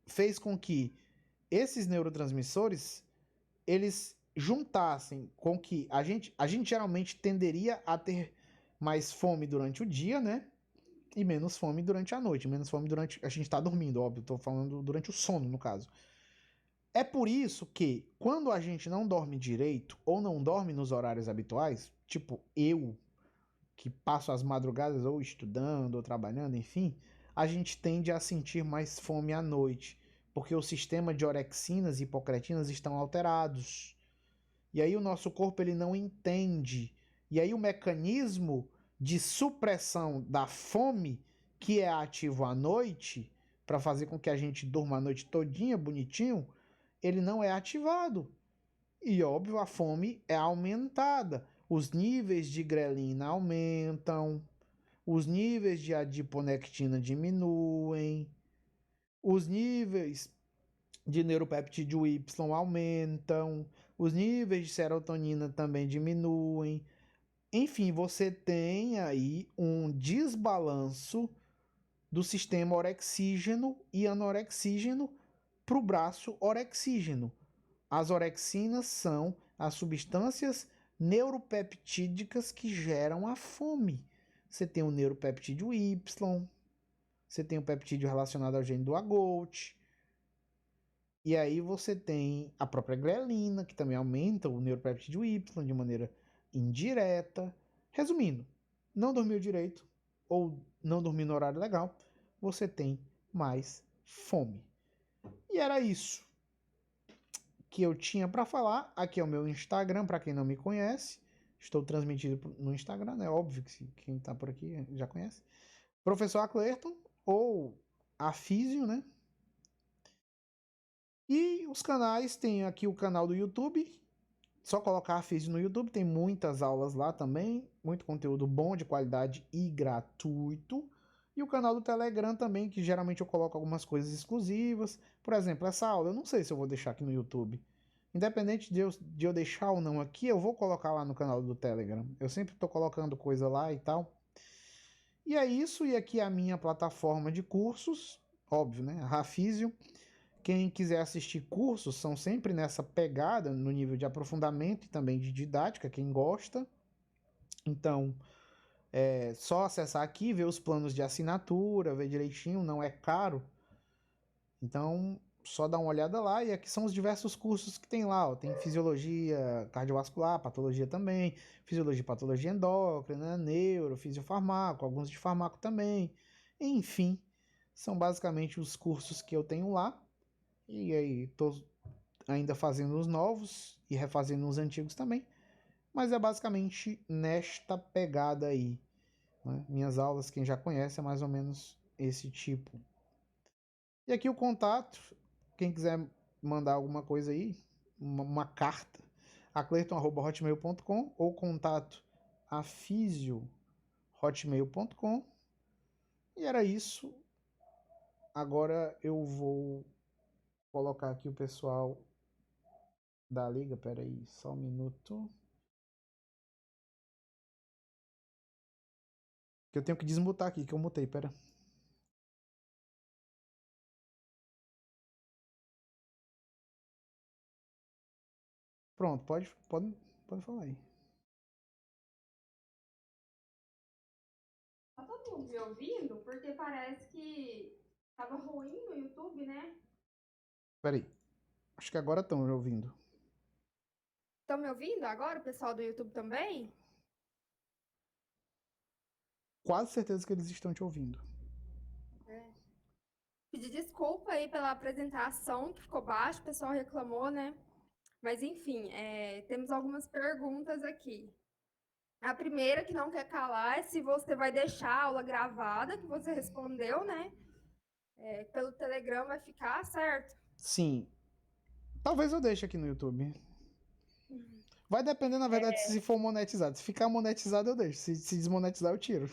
fez com que esses neurotransmissores, eles juntassem com que a gente geralmente tenderia a ter mais fome durante o dia, né? E menos fome durante a noite, menos fome durante... A gente está dormindo, óbvio, estou falando durante o sono, no caso. É por isso que, quando a gente não dorme direito, ou não dorme nos horários habituais, tipo eu, que passo as madrugadas ou estudando, ou trabalhando, enfim, a gente tende a sentir mais fome à noite, porque o sistema de orexinas e hipocretinas estão alterados. E aí o nosso corpo ele não entende. E aí o mecanismo de supressão da fome, que é ativo à noite, para fazer com que a gente durma a noite todinha, bonitinho, ele não é ativado. E óbvio, a fome é aumentada. Os níveis de grelina aumentam, os níveis de adiponectina diminuem, os níveis de neuropeptídeo Y aumentam, os níveis de serotonina também diminuem. Enfim, você tem aí um desbalanço do sistema orexígeno e anorexígeno para o braço orexígeno. As orexinas são as substâncias neuropeptídicas que geram a fome. Você tem o neuropeptídeo Y, você tem o peptídeo relacionado ao gene do AGOT, e aí você tem a própria grelina, que também aumenta o neuropeptídeo Y de maneira indireta. Resumindo, não dormiu direito ou não dormiu no horário legal, você tem mais fome. E era isso que eu tinha para falar. Aqui é o meu Instagram, para quem não me conhece. Estou transmitido no Instagram, é óbvio que quem está por aqui já conhece. Professor Aclerton ou Afísio, né? E os canais, tem aqui o canal do YouTube. Só colocar Afísio no YouTube, tem muitas aulas lá também, muito conteúdo bom, de qualidade e gratuito. E o canal do Telegram também, que geralmente eu coloco algumas coisas exclusivas. Por exemplo, essa aula, eu não sei se eu vou deixar aqui no YouTube. Independente de eu deixar ou não aqui, eu vou colocar lá no canal do Telegram. Eu sempre estou colocando coisa lá e tal. E é isso, e aqui é a minha plataforma de cursos, óbvio, né? Rafísio. Quem quiser assistir cursos são sempre nessa pegada, no nível de aprofundamento e também de didática, quem gosta. Então, é só acessar aqui, ver os planos de assinatura, ver direitinho, não é caro. Então, só dá uma olhada lá, e aqui são os diversos cursos que tem lá. Ó. Tem fisiologia cardiovascular, patologia também, fisiologia e patologia endócrina, neuro, fisiofarmaco, alguns de farmaco também. Enfim, são basicamente os cursos que eu tenho lá. E aí, estou ainda fazendo os novos e refazendo os antigos também. Mas é basicamente nesta pegada aí. Né? Minhas aulas, quem já conhece, é mais ou menos esse tipo. E aqui o contato, quem quiser mandar alguma coisa aí, uma carta, acleiton@hotmail.com ou contato afisio@hotmail.com. E era isso. Agora eu vou colocar aqui o pessoal da liga. Pera aí, só um minuto. Que eu tenho que desmutar aqui, que eu mutei, pera. Pronto, pode falar aí. Tá todo mundo me ouvindo? Porque parece que tava ruim no YouTube, né? Pera aí. Acho que agora estão me ouvindo. Estão me ouvindo agora, o pessoal do YouTube também? Quase certeza que eles estão te ouvindo. É. Pedir desculpa aí pela apresentação, que ficou baixo, o pessoal reclamou, né? Mas enfim, temos algumas perguntas aqui. A primeira que não quer calar é se você vai deixar a aula gravada, que você respondeu, né? Pelo Telegram vai ficar certo? Sim. Talvez eu deixe aqui no YouTube. Vai depender, na verdade, se for monetizado. Se ficar monetizado, eu deixo. Se desmonetizar, eu tiro.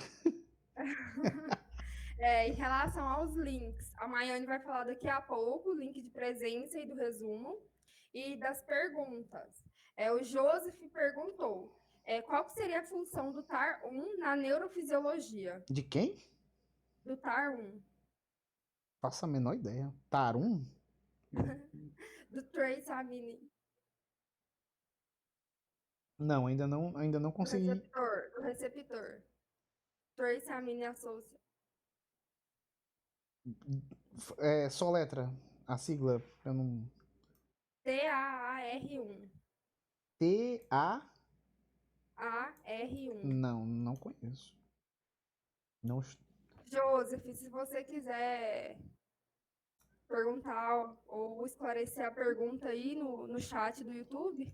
Em relação aos links, a Maiane vai falar daqui a pouco, o link de presença e do resumo, e das perguntas. O Joseph perguntou, qual que seria a função do TAR1 na neurofisiologia? De quem? Do TAR1, Faço a menor ideia. Tarum? do Trace Amine, Não, ainda não consegui. do receptor. Trace Amine Associate. É, só letra. A sigla. Eu não. TAAR1. T-A. AR1. Não conheço. Não. Joseph, se você quiser perguntar ou esclarecer a pergunta aí no chat do YouTube.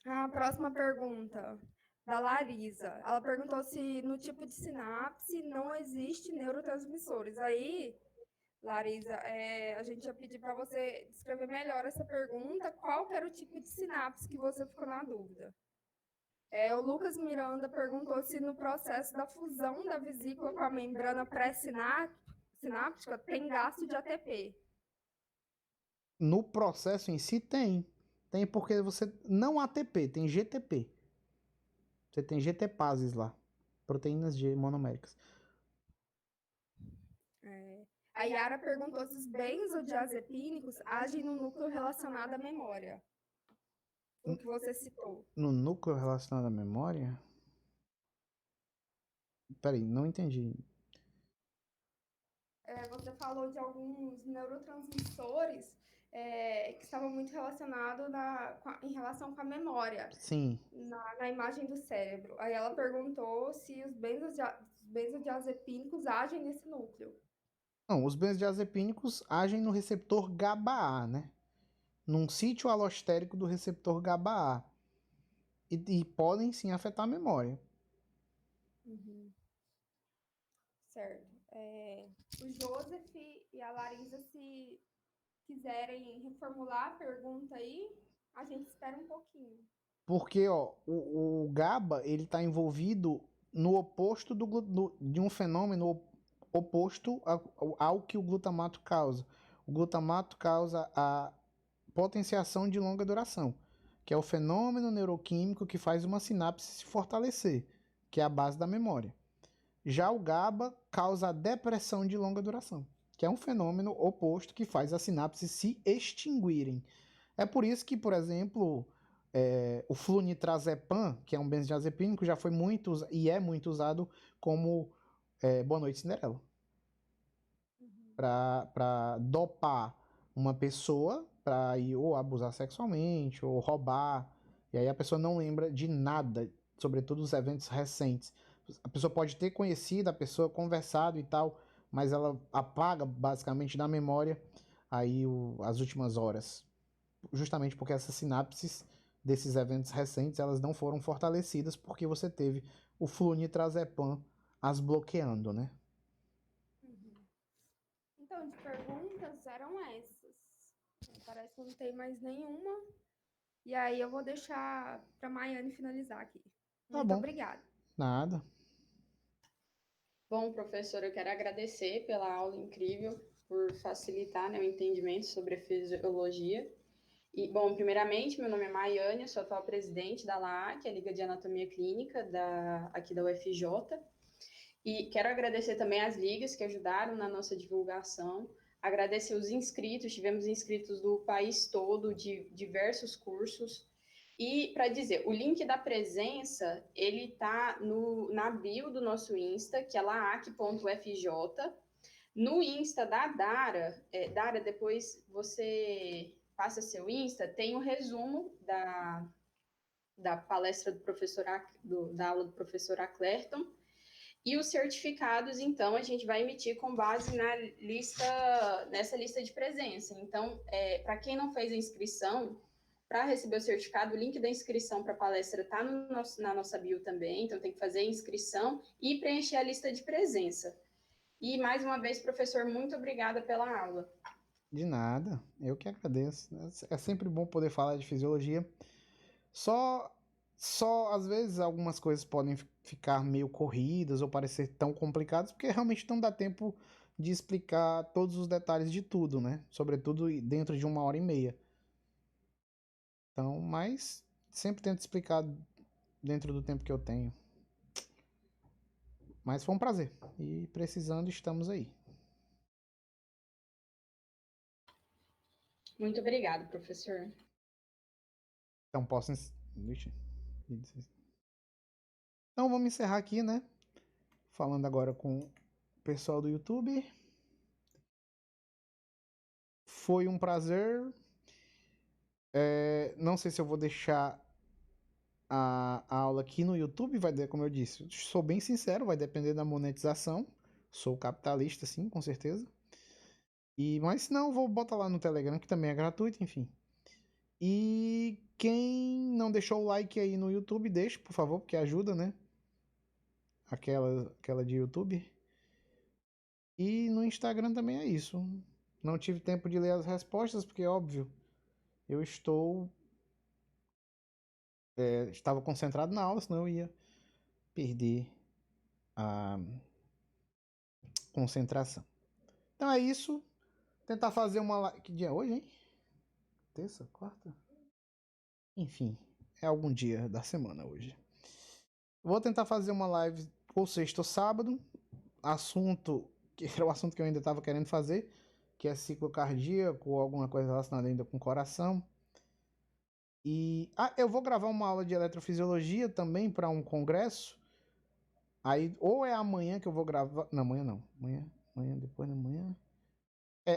A próxima pergunta, da Larisa. Ela perguntou se no tipo de sinapse não existe neurotransmissores. Aí, Larisa, a gente ia pedir para você descrever melhor essa pergunta. Qual que era o tipo de sinapse que você ficou na dúvida? O Lucas Miranda perguntou se no processo da fusão da vesícula com a membrana pré-sináptica tem gasto de ATP. No processo em si tem. Tem porque você. Não ATP, tem GTP. Você tem GTPases lá. Proteínas G monoméricas. A Yara perguntou se os benzodiazepínicos agem no núcleo relacionado à memória. O que você citou. No núcleo relacionado à memória? Peraí, não entendi. Você falou de alguns neurotransmissores que estava muito relacionado em relação com a memória, Sim. na imagem do cérebro. Aí ela perguntou se os benzodiazepínicos agem nesse núcleo. Não, os benzodiazepínicos agem no receptor GABA-A, né? Num sítio alostérico do receptor GABA-A. E podem sim afetar a memória. Uhum. Certo. O Joseph e a Larissa, se quiserem reformular a pergunta aí, a gente espera um pouquinho. Porque ó, o GABA ele está envolvido no oposto de um fenômeno oposto ao que o glutamato causa. O glutamato causa a potenciação de longa duração, que é o fenômeno neuroquímico que faz uma sinapse se fortalecer, que é a base da memória. Já o GABA causa a depressão de longa duração, que é um fenômeno oposto que faz as sinapses se extinguirem. É por isso que, por exemplo, o flunitrazepam, que é um benzodiazepínico, já foi muito e é muito usado como Boa Noite Cinderela. Uhum. Para dopar uma pessoa para ir ou abusar sexualmente ou roubar. E aí a pessoa não lembra de nada, sobretudo os eventos recentes. A pessoa pode ter conhecido a pessoa, conversado e tal, mas ela apaga basicamente da memória aí as últimas horas. Justamente porque essas sinapses desses eventos recentes elas não foram fortalecidas porque você teve o flunitrazepam as bloqueando, né? Uhum. Então, de perguntas eram essas. Parece que não tem mais nenhuma. E aí eu vou deixar para a Maiane finalizar aqui. Tá Muito bom, obrigada. nada. Bom, professor, eu quero agradecer pela aula incrível, por facilitar, né, o entendimento sobre a fisiologia. E, bom, primeiramente, meu nome é Maiane, eu sou atual presidente da LAAC, a Liga de Anatomia Clínica aqui da UFJ. E quero agradecer também as ligas que ajudaram na nossa divulgação, agradecer os inscritos, tivemos inscritos do país todo, de diversos cursos. E para dizer, o link da presença, ele tá na bio do nosso Insta, que é laac.fj. No Insta da Dara, Dara, depois você passa seu Insta, tem o resumo da palestra do professor, da aula do professor Aclerton. E os certificados, então, a gente vai emitir com base nessa lista de presença. Então, para quem não fez a inscrição, para receber o certificado, o link da inscrição para a palestra está na nossa bio também, então tem que fazer a inscrição e preencher a lista de presença. E, mais uma vez, professor, muito obrigada pela aula. De nada, eu que agradeço. É sempre bom poder falar de fisiologia. Só, só às vezes algumas coisas podem ficar meio corridas ou parecer tão complicadas, porque realmente não dá tempo de explicar todos os detalhes de tudo, né? Sobretudo dentro de 1 hora e meia. Então, mas sempre tento explicar dentro do tempo que eu tenho. Mas foi um prazer. E precisando, estamos aí. Muito obrigada, professor. Então posso. Então vamos encerrar aqui, né? Falando agora com o pessoal do YouTube. Foi um prazer. Não sei se eu vou deixar a aula aqui no YouTube, como eu disse, sou bem sincero, vai depender da monetização. Sou capitalista, sim, com certeza. Mas se não, vou botar lá no Telegram, que também é gratuito, enfim. E quem não deixou o like aí no YouTube, deixe, por favor, porque ajuda, né? Aquela de YouTube. E no Instagram também é isso. Não tive tempo de ler as respostas, porque, óbvio, eu estava concentrado na aula, senão eu ia perder a concentração. Então é isso. Tentar fazer uma live. Que dia é hoje, hein? Terça? Quarta? Enfim, é algum dia da semana hoje. Vou tentar fazer uma live ou sexta ou sábado. Assunto, que era o assunto que eu ainda estava querendo fazer, que é ciclo cardíaco ou alguma coisa relacionada ainda com o coração. Eu vou gravar uma aula de eletrofisiologia também para um congresso. Aí, ou é amanhã que eu vou gravar. Não, amanhã não. Amanhã depois da manhã.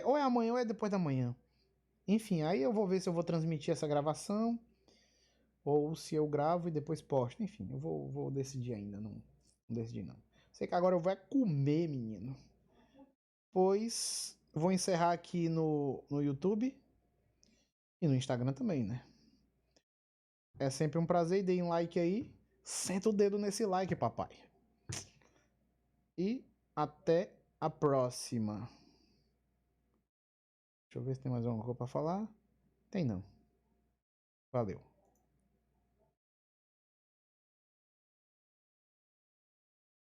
Ou é amanhã ou é depois da manhã. Enfim, aí eu vou ver se eu vou transmitir essa gravação ou se eu gravo e depois posto. Enfim, eu vou decidir ainda, não decidi não. Sei que agora eu vou comer, menino. Pois vou encerrar aqui no YouTube e no Instagram também, né? É sempre um prazer e deem um like aí. Senta o dedo nesse like, papai. E até a próxima. Deixa eu ver se tem mais alguma coisa pra falar. Tem não. Valeu.